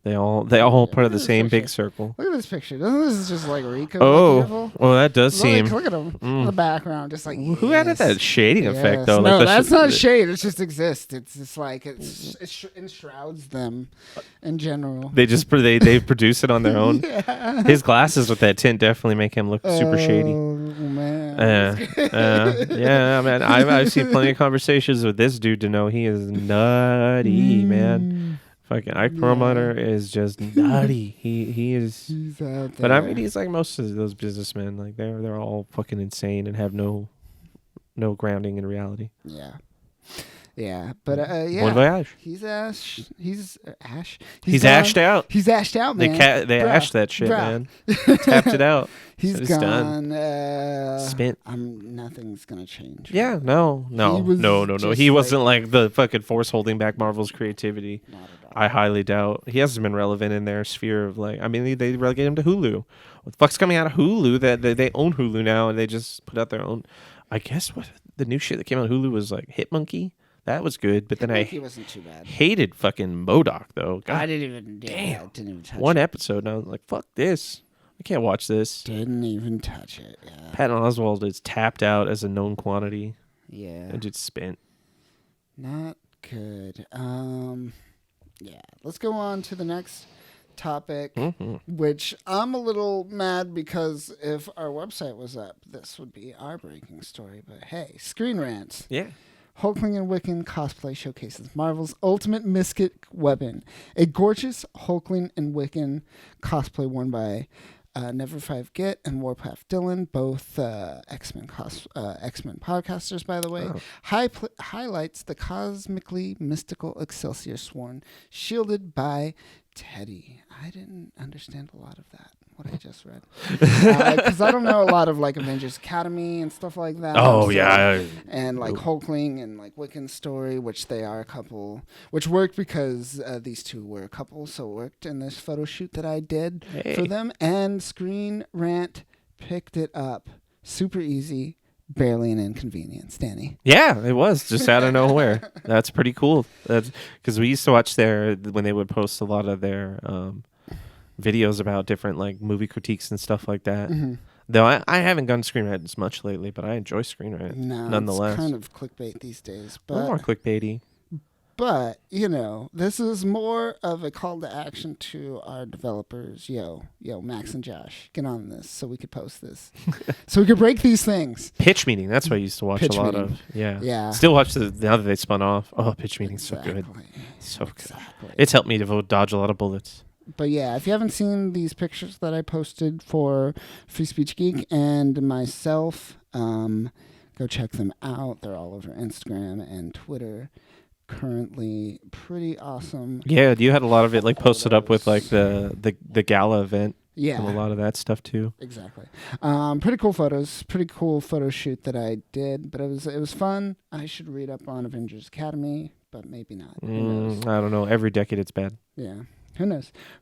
They all part of the same big circle. Look at this picture. Doesn't this just Rico? Oh, well, that does seem. Look at him in the background, just who added that shading effect though? No, that's not shade. It just exists. It's just it enshrouds them in general. They just they produce it on their own. Yeah. His glasses with that tint definitely make him look super shady. Oh man. Yeah, man. I've seen plenty of conversations with this dude to know he is nutty, man. Fucking Ike Perlmutter is just nutty. He is. He's out there. But I mean, he's like most of those businessmen. They're all fucking insane and have no grounding in reality. Yeah. Yeah, but yeah. Bon voyage. He's Ash. He's Ash. He's ashed out. He's ashed out, man. They ashed that shit, man. Tapped it out. He's so gone. Spent. Nothing's gonna change. Yeah, no. He wasn't like the fucking force holding back Marvel's creativity. Not at all. I highly doubt he hasn't been relevant in their sphere of like. I mean, they relegated him to Hulu. What the fuck's coming out of Hulu? That they own Hulu now, and they just put out their own. I guess what the new shit that came out on Hulu was like Hit Monkey. That was good, but then He wasn't too bad. Hated fucking MODOK though. God, I didn't even. Damn. Didn't even touch one it. episode, and I was like, "Fuck this! I can't watch this." Didn't even touch it. Yeah. Patton Oswalt is tapped out as a known quantity. Yeah. And just spent. Not good. Yeah. Let's go on to the next topic, which I'm a little mad because if our website was up, this would be our breaking story. But hey, Screen Rant. Yeah. Hulkling and Wiccan cosplay showcases Marvel's ultimate mystic weapon. A gorgeous Hulkling and Wiccan cosplay worn by Never 5 Get and Warpath Dylan, both X-Men podcasters, by the way, highlights the cosmically mystical Excelsior sworn, shielded by Teddy. I didn't understand a lot of that, what I just read. Because I don't know a lot of like Avengers Academy and stuff like that. Oh, yeah. And like Hulkling and like Wiccan's story, which they are a couple, which worked because these two were a couple, so it worked in this photo shoot that I did for them. And Screen Rant picked it up. Super easy. Barely an inconvenience, Danny. Yeah, it was just out of nowhere. That's pretty cool. That's because we used to watch when they would post a lot of their videos about different like movie critiques and stuff like that. Mm-hmm. Though I haven't gone to Screen Rant as much lately, but I enjoy Screen Rant nonetheless. It's kind of clickbait these days, but a little more clickbaity. But, this is more of a call to action to our developers. Yo, Max and Josh, get on this so we could post this. So we could break these things. Pitch Meeting, that's what I used to watch a lot of. Yeah. Still watch now that they spun off. Oh, Pitch Meeting's so good. So good. It's helped me to dodge a lot of bullets. But yeah, if you haven't seen these pictures that I posted for Free Speech Geek and myself, go check them out. They're all over Instagram and Twitter. Currently pretty awesome. Yeah, you had a lot of it like posted up with like the gala event. Yeah. And a lot of that stuff too. Exactly. Pretty cool photos. Pretty cool photo shoot that I did, but it was fun. I should read up on Avengers Academy, but maybe not. Who knows? I don't know. Every decade it's bad. Yeah.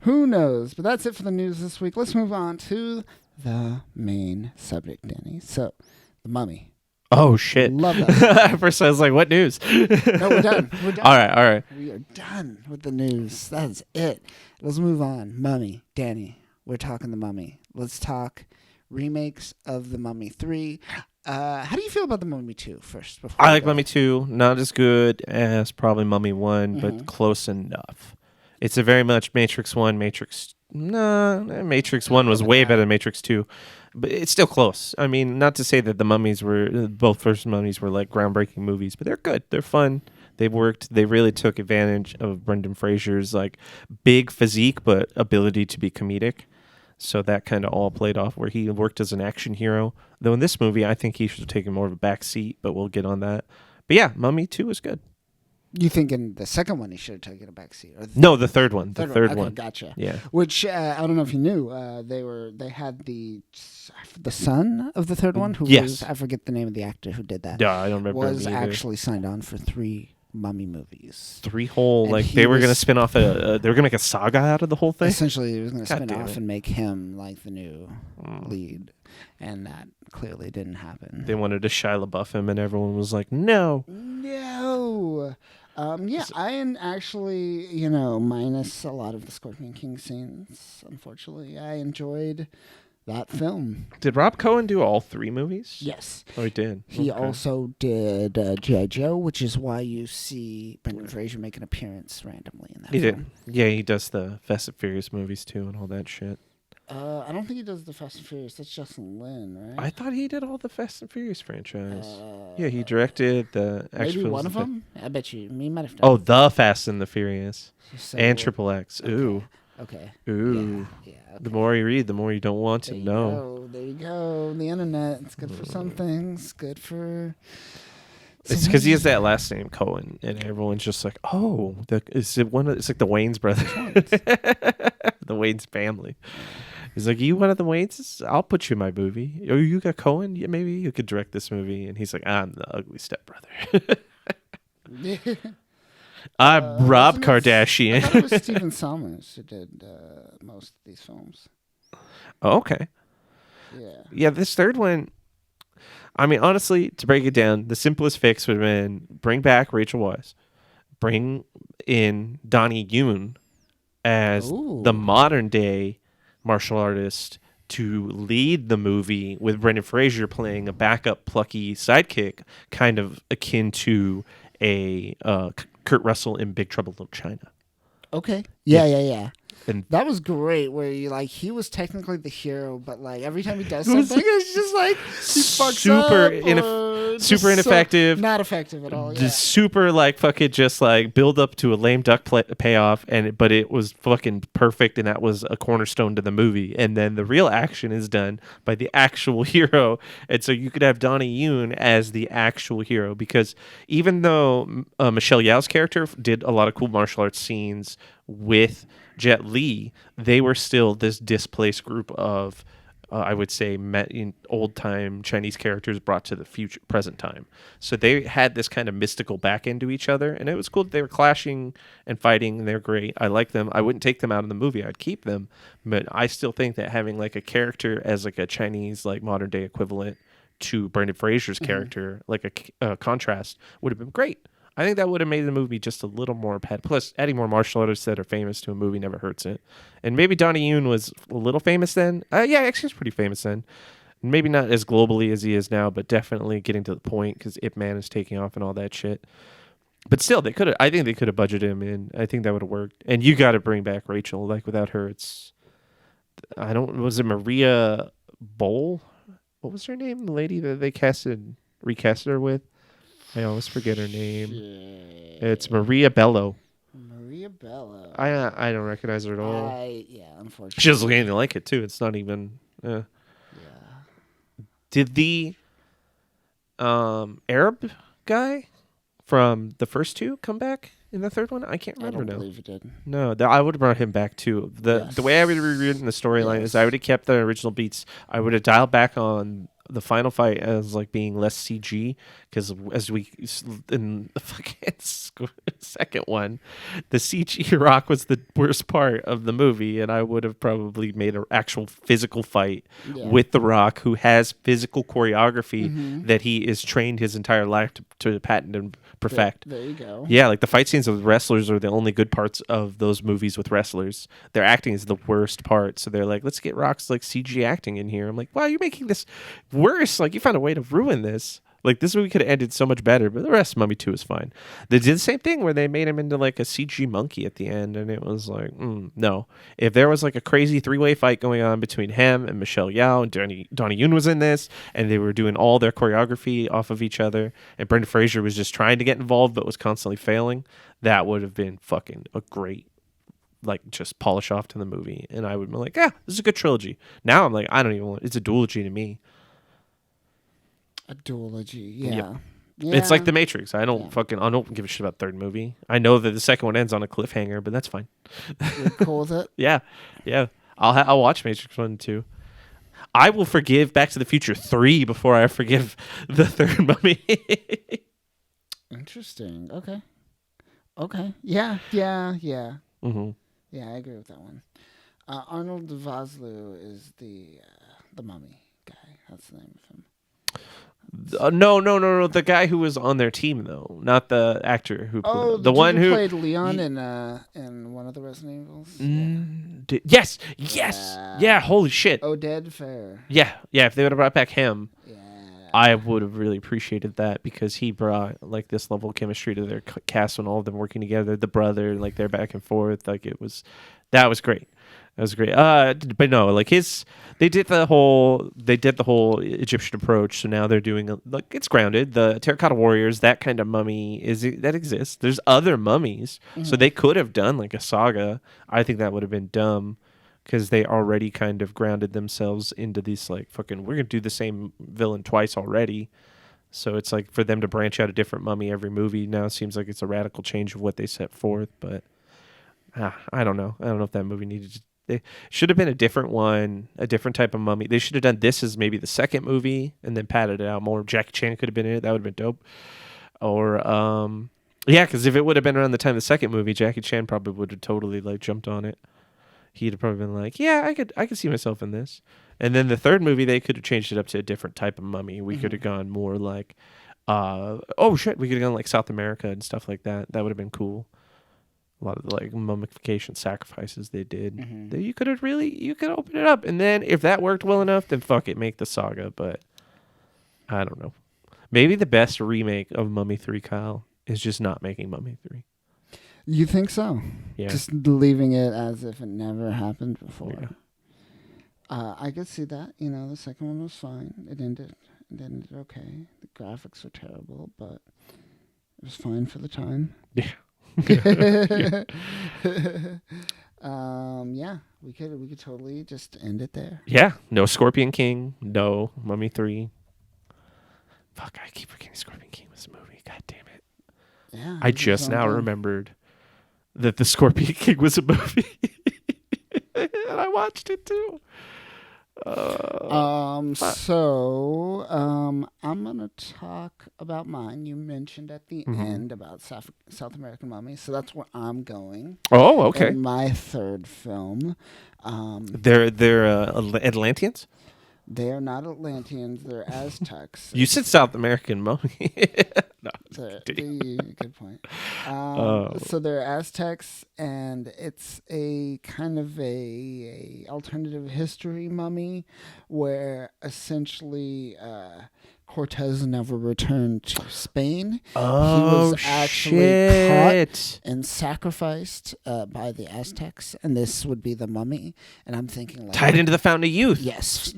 Who knows? But that's it for the news this week. Let's move on to the main subject, Danny. So, The Mummy. Oh, shit. Love that. At first I was like, what news? No, we're done. All right. We are done with the news. That's it. Let's move on. Mummy. Danny, we're talking The Mummy. Let's talk remakes of The Mummy 3. How do you feel about The Mummy 2 first? I like Mummy 2. Not as good as probably Mummy 1, but close enough. It's a very much Matrix 1, Matrix 1 was way better than Matrix 2. But it's still close. I mean, not to say that both first Mummies were like groundbreaking movies, but they're good. They're fun. They worked. They really took advantage of Brendan Fraser's like big physique, but ability to be comedic. So that kind of all played off where he worked as an action hero. Though in this movie, I think he should have taken more of a back seat, but we'll get on that. But yeah, Mummy 2 is good. You think in the second one he should have taken a back seat? No, the third one. The third one. Gotcha. Yeah. Which I don't know if you knew. They had the son of the third one. Who was, I forget the name of the actor who did that. Yeah, I don't remember. Was actually signed on for 3 Mummy movies. 3 whole they were going to spin off they were going to make a saga out of the whole thing. Essentially, he was going to spin off and make him like the new lead, and that clearly didn't happen. They wanted to Shia LaBeouf him, and everyone was like, "No." I actually, minus a lot of the Scorpion King scenes, unfortunately, I enjoyed that film. Did Rob Cohen do all 3 movies? Yes. Oh, he did. He also did G.I. Joe, which is why you see Brendan Fraser make an appearance randomly in that film. Did. Yeah, he does the Fast and Furious movies too and all that shit. I don't think he does the Fast and Furious. That's Justin Lin, right? I thought he did all the Fast and Furious franchise. Yeah, he directed the maybe one of them. I bet you. He might have done. Oh, the Fast and the Furious and Triple X. Okay. Ooh. Okay. Ooh. Yeah. Okay. The more you read, the more you don't want to know. There you go. The internet. It's good for some things. Good for It's because he has that last name Cohen, and everyone's just like, "Oh, is it one? It's like the Wayne's brothers, the Wayne's family." He's like, "You one of the Waynes? I'll put you in my movie. Oh, you got Cohen? Yeah, maybe you could direct this movie." And he's like, "I'm the ugly stepbrother." I'm Rob Kardashian. I thought it was Stephen Sommers who did most of these films. Oh, okay. Yeah, this third one. I mean, honestly, to break it down, the simplest fix would have been bring back Rachel Weisz, bring in Donnie Yen as the modern day martial artist to lead the movie, with Brendan Fraser playing a backup plucky sidekick, kind of akin to a Kurt Russell in Big Trouble in Little China. Okay. Yeah. And that was great. Where he was technically the hero, but like every time he does something, it's just like he fucks super ineffective, not effective at all. Just super like fucking just like build up to a lame duck payoff, but it was fucking perfect, and that was a cornerstone to the movie. And then the real action is done by the actual hero, and so you could have Donnie Yen as the actual hero, because even though Michelle Yeoh's character did a lot of cool martial arts scenes with Jet Li, they were still this displaced group of, I would say, old-time Chinese characters brought to the present time. So they had this kind of mystical back end to each other, and it was cool that they were clashing and fighting, and they're great. I like them. I wouldn't take them out of the movie. I'd keep them, but I still think that having like a character as like a Chinese like modern-day equivalent to Brendan Fraser's character, like a contrast, would have been great. I think that would have made the movie just a little more pet. Plus, adding more martial artists that are famous to a movie never hurts it. And maybe Donnie Yen was a little famous then. Yeah, actually, he's pretty famous then. Maybe not as globally as he is now, but definitely getting to the point, because Ip Man is taking off and all that shit. But still, they could have. I think they could have budgeted him in. I think that would have worked. And you got to bring back Rachel. Like without her, it's. Was it Maria Bowl? What was her name? The lady that they recasted her with. I always forget her name. Shit. It's Maria Bello. Maria Bello. I don't recognize her at all. Unfortunately. She doesn't look anything like it, too. It's not even... Yeah. Did the Arab guy from the first two come back in the third one? I can't remember now. I don't believe it did. No, I would have brought him back, too. The way I would have rewritten the storyline is I would have kept the original beats. I would have dialed back on the final fight as like being less CG, because as we in the fucking second one, the CG rock was the worst part of the movie, and I would have probably made an actual physical fight with the Rock, who has physical choreography that he is trained his entire life to patent and perfect. There you go. Yeah, like the fight scenes with wrestlers are the only good parts of those movies with wrestlers. Their acting is the worst part, so they're like, let's get Rock's like CG acting in here. I'm like, wow, you're making this worse. Like, you found a way to ruin this. Like, this movie could have ended so much better, but the rest of Mummy 2 is fine. They did the same thing where they made him into like a CG monkey at the end, and it was like, no. If there was like a crazy three-way fight going on between him and Michelle Yeoh, and Donnie Yen was in this, and they were doing all their choreography off of each other, and Brendan Fraser was just trying to get involved but was constantly failing, that would have been fucking a great, like, just polish off to the movie. And I would be like, this is a good trilogy. Now I'm like, I don't even want, it's a duology to me. A duology, yeah. It's like The Matrix. I don't give a shit about the third movie. I know that the second one ends on a cliffhanger, but that's fine. You're cool with it? Yeah. I'll watch Matrix 1 and 2. I will forgive Back to the Future 3 before I forgive the third Mummy. Interesting. Okay. Yeah. Mm-hmm. Yeah, I agree with that one. Arnold Vosloo is the Mummy guy. That's the name of him. No. The guy who was on their team, though, not the actor who played the one who played Leon in one of the Resident Evils. Yes. Yeah. Holy shit. Oded Fair. Yeah. If they would have brought back him, I would have really appreciated that, because he brought like this level of chemistry to their cast when all of them working together. The brother, like, they're back and forth. Like, that was great. That was great. But no, like they did the whole Egyptian approach. So now they're doing it's grounded. The Terracotta Warriors, that kind of mummy that exists. There's other mummies, so they could have done like a saga. I think that would have been dumb, because they already kind of grounded themselves into these like fucking, we're gonna do the same villain twice already. So it's like for them to branch out a different mummy every movie now seems like it's a radical change of what they set forth. But I don't know. I don't know if that movie needed to. They should have been a different one, a different type of mummy. They should have done this as maybe the second movie and then padded it out more. Jackie Chan could have been in it. That would have been dope. Or, yeah, because if it would have been around the time of the second movie, Jackie Chan probably would have totally like jumped on it. He'd have probably been like, yeah, I could see myself in this. And then the third movie, they could have changed it up to a different type of mummy. We could have gone more like, we could have gone like South America and stuff like that. That would have been cool. A lot of the like mummification sacrifices they did. You could open it up. And then if that worked well enough, then fuck it, make the saga. But I don't know. Maybe the best remake of Mummy 3, Kyle, is just not making Mummy 3. You think so? Yeah. Just leaving it as if it never happened before. Yeah. I could see that. You know, the second one was fine. It ended okay. The graphics were terrible, but it was fine for the time. Yeah. Yeah, we could totally just end it there. Yeah. No Scorpion King. No Mummy 3. Fuck, I keep forgetting Scorpion King was a movie. God damn it. Yeah. I just now remembered that the Scorpion King was a movie. And I watched it too. I'm gonna talk about mine. You mentioned at the end about South American Mummy, so that's where I'm going. Oh, okay. In my third film. They're Atlanteans? They are not Atlanteans. They're Aztecs. You said South American Mummy. No, good point. So they're Aztecs, and it's a kind of a alternative history mummy, where essentially Cortez never returned to Spain. Oh, he was actually caught and sacrificed by the Aztecs, and this would be the mummy. And I'm thinking, like, tied into the Fountain of Youth. Yes.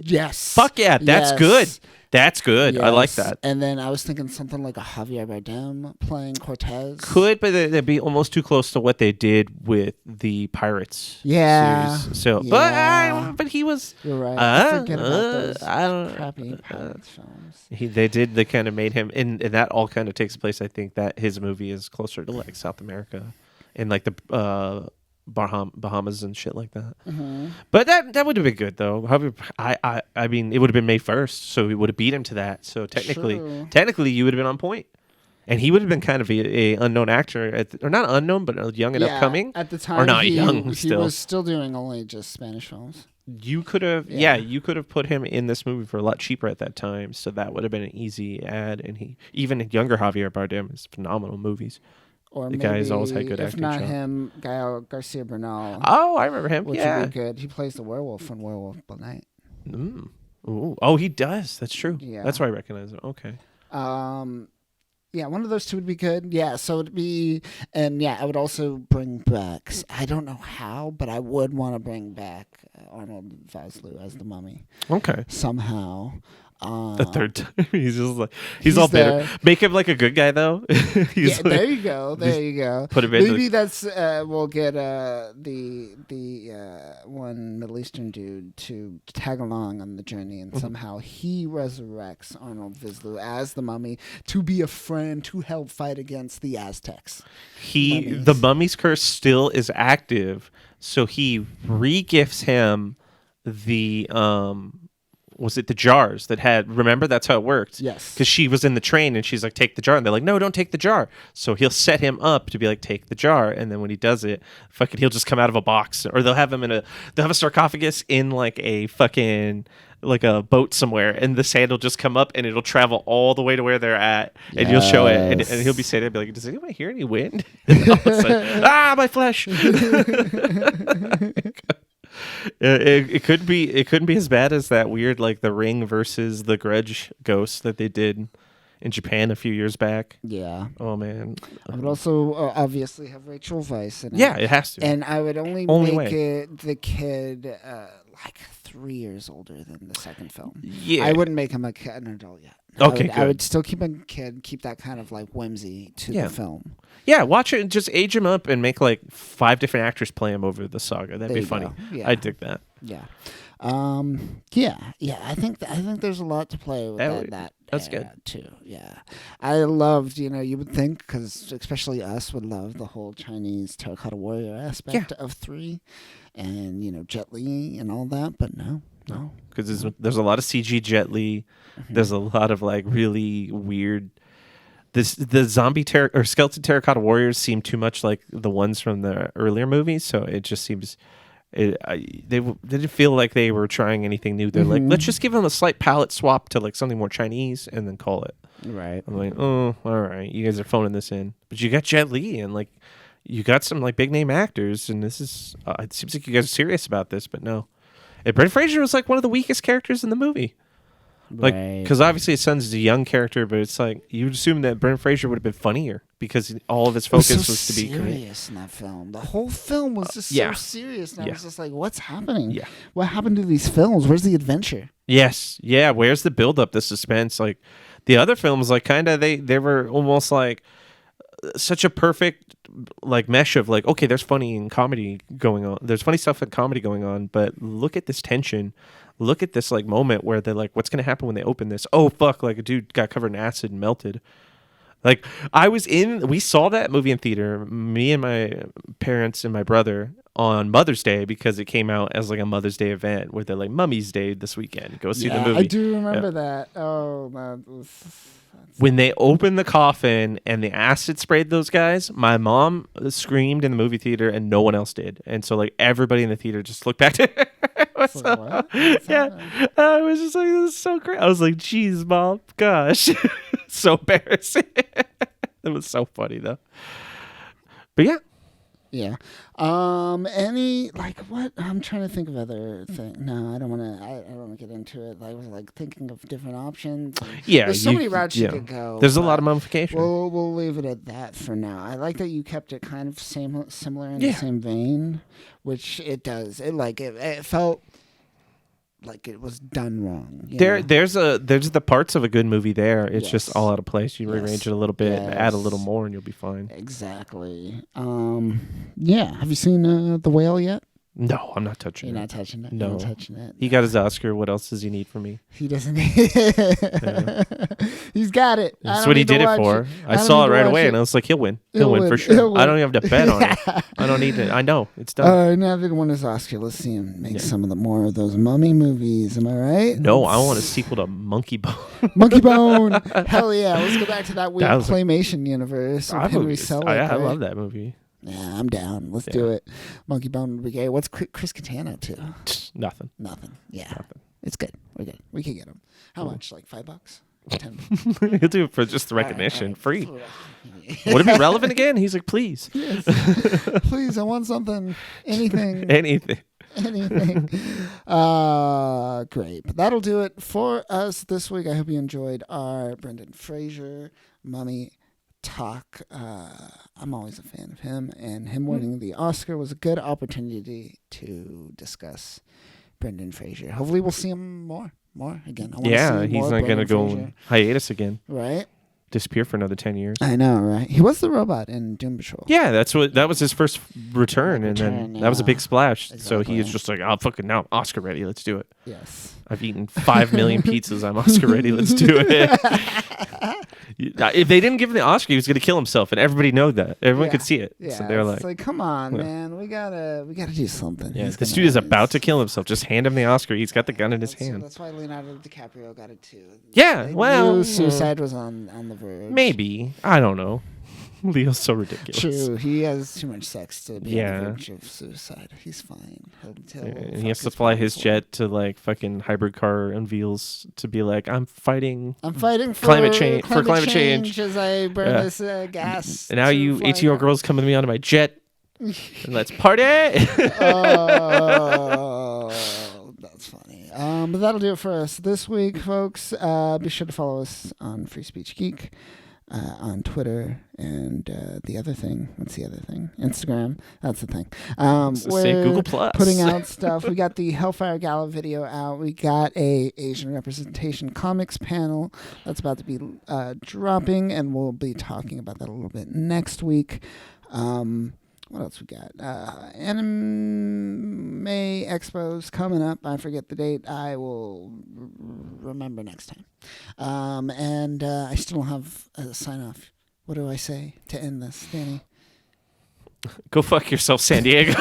Fuck yeah, that's good. That's good. Yes. I like that. And then I was thinking something like a Javier Bardem playing Cortez. Could, but that'd be almost too close to what they did with the Pirates series. So, Yeah. but he was. You're right. I forget about those don't crappy Pirates films. They kind of made him, and that all kind of takes place. I think that his movie is closer to like South America, and like the Bahamas and shit like that. But that would have been good though. I mean, it would have been May 1st, so we would have beat him to that. So technically you would have been on point. And he would have been kind of a unknown actor, or not unknown, but young and upcoming. At the time, or not he still. was still doing only just Spanish films. You could have, you could have put him in this movie for a lot cheaper at that time, so that would have been an easy ad. And even younger Javier Bardem is phenomenal movies. Or the maybe, guy's always had good if acting. not show. him, Gael Garcia Bernal. Oh, I remember him. Which would be good. He plays the werewolf in Werewolf by Night. Ooh. Oh, he does. That's true. Yeah. That's why I recognize him. Okay. Yeah, one of those two would be good. Yeah, so it'd be, and yeah, I would also bring back, I don't know how, but I would want to bring back Arnold Vosloo as the mummy. Okay. Somehow. The third time, he's just like he's all bitter. Make him like a good guy though. Yeah, like, there you go. Put him Maybe that's we'll get the one Middle Eastern dude to tag along on the journey, and somehow he resurrects Arnold Vosloo as the mummy to be a friend to help fight against the Aztecs. The mummy's curse still is active, so he re-gifts him the was it the jars that had, remember, that's how it worked. Yes. Because she was in the train and she's like, take the jar. And they're like, no, don't take the jar. So he'll set him up to be like, take the jar. And then when he does it, fucking, he'll just come out of a box, or they'll have him they'll have a sarcophagus in like a fucking, like a boat somewhere. And the sand will just come up and it'll travel all the way to where they're at. And you'll show it. And he'll be saying, be like, does anyone hear any wind? And all of a sudden, my flesh. It couldn't be as bad as that weird like The Ring versus The Grudge ghost that they did in Japan a few years back. Yeah. Oh man. I would also obviously have Rachel Weisz in it. Yeah, it has to. And I would only make it the kid like 3 years older than the second film. Yeah. I wouldn't make him an adult yet. Okay, I would still keep him a kid, keep that kind of like whimsy to the film. Yeah, watch it and just age him up and make like 5 different actors play him over the saga. That'd be funny. Yeah. I'd dig that. Yeah. I think there's a lot to play with that That's good too. Yeah, I loved. You would think, because especially us would love the whole Chinese terracotta warrior aspect of 3, and Jet Li and all that. But no. Because there's a lot of CG Jet Li. Mm-hmm. There's a lot of like really weird. The zombie or skeleton terracotta warriors seem too much like the ones from the earlier movies, so it just seems they didn't feel like they were trying anything new. They're like, let's just give them a slight palette swap to like something more Chinese and then call it. Right. I'm like, oh, all right, you guys are phoning this in, but you got Jet Li and like you got some like big name actors, and this is it seems like you guys are serious about this, but no. And Brendan Fraser was like one of the weakest characters in the movie. Like, because obviously his son's a young character, but it's like you'd assume that Brendan Fraser would have been funnier because all of his focus was to be serious in that film. The whole film was just so serious, and I was just like, "What's happening? Yeah. What happened to these films? Where's the adventure?" Yes, yeah. Where's the build up, the suspense? Like the other films, like kind of they were almost like such a perfect like mesh of like, okay, there's funny and comedy going on. There's funny stuff and comedy going on, but look at this tension. Look at this like moment where they're like, what's going to happen when they open this? Oh, fuck. Like a dude got covered in acid and melted. Like we saw that movie in theater, me and my parents and my brother on Mother's Day because it came out as like a Mother's Day event where they're like, Mummy's Day this weekend. Go see the movie. I do remember that. Oh, man. When they opened the coffin and the acid sprayed those guys, my mom screamed in the movie theater and no one else did. And so like everybody in the theater just looked back to her. I was just like, this is so great. I was like, geez, Mom, gosh. So embarrassing. It was so funny though. But yeah. Yeah. Any like what? I'm trying to think of other things. No, I don't want to. I don't want to get into it. I was like thinking of different options. Yeah, there's so many routes you could go. There's a lot of mummification. We'll leave it at that for now. I like that you kept it kind of similar in the same vein, which it does. It felt like it was done wrong. There's the parts of a good movie there. It's just all out of place. You rearrange it a little bit, add a little more, and you'll be fine. Exactly. Yeah. Have you seen The Whale yet? No, I'm not touching it. You're not touching it? No. You're not touching it? He got his Oscar. What else does he need from me? He doesn't need it. He's got it. That's what he did it for. I saw it right away, and I was like, he'll win. He'll win for sure. I don't even have to bet on it. I don't need it. I know. It's done. All right, now that he won his Oscar, let's see him make some of the more of those mummy movies. Am I right? No, I want a sequel to Monkey Bone. Monkey Bone. Hell yeah. Let's go back to that weird claymation universe. I love that movie. Yeah, I'm down. Let's do it. Monkey Bone would be gay. What's Chris Katana to? Nothing. Yeah. Nothing. It's good. We're good. We can get him. How much? Like $5? 10? He'll do it for just the recognition. Free. Would it be relevant again? He's like, please. Yes. Please, I want something. Anything. Anything. Great. But that'll do it for us this week. I hope you enjoyed our Brendan Fraser mummy talk. I'm always a fan of him, and him winning the Oscar was a good opportunity to discuss Brendan Fraser. Hopefully we'll see him more again. He's not going to go on hiatus again. Right? Disappear for another 10 years. I know, right? He was the robot in Doom Patrol. Yeah, that was his first return, and then that was a big splash. Exactly. So he is just like, oh, fucking now, Oscar ready, let's do it. Yes. I've eaten 5 million pizzas. I'm Oscar ready. Let's do it. If they didn't give him the Oscar, he was going to kill himself, and everybody knew that. Everyone could see it. Yeah, so they're like, "Come on, man, we gotta do something." Yeah, this dude is about to kill himself. Just hand him the Oscar. He's got the gun in his hand. That's why Leonardo DiCaprio got it too. Yeah, suicide was on the verge. Maybe, I don't know. Leo's so ridiculous. True, he has too much sex to be on the verge of suicide. He's fine. He has to fly his jet to like fucking hybrid car unveils to be like, I'm fighting for climate change as I burn this gas. And now you 18-year-old girls come with me onto my jet and let's party. Oh, that's funny. But that'll do it for us this week, folks. Be sure to follow us on Free Speech Geek. On Twitter and the other thing. What's the other thing? Instagram. That's the thing. We're Google Plus. Putting out stuff. We got the Hellfire Gala video out. We got a Asian representation comics panel that's about to be dropping, and we'll be talking about that a little bit next week. What else we got? Anime Expo's coming up. I forget the date. I will remember next time. And I still don't have a sign off. What do I say to end this, Danny? Go fuck yourself, San Diego.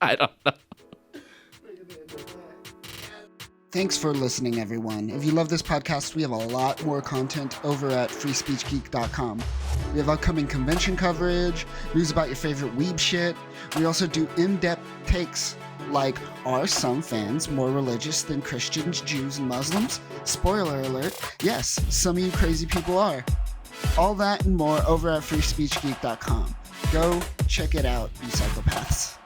I don't know. Thanks for listening, everyone. If you love this podcast, we have a lot more content over at freespeechgeek.com. We have upcoming convention coverage, news about your favorite weeb shit. We also do in-depth takes like, are some fans more religious than Christians, Jews, and Muslims? Spoiler alert, yes, some of you crazy people are. All that and more over at freespeechgeek.com. Go check it out, you psychopaths.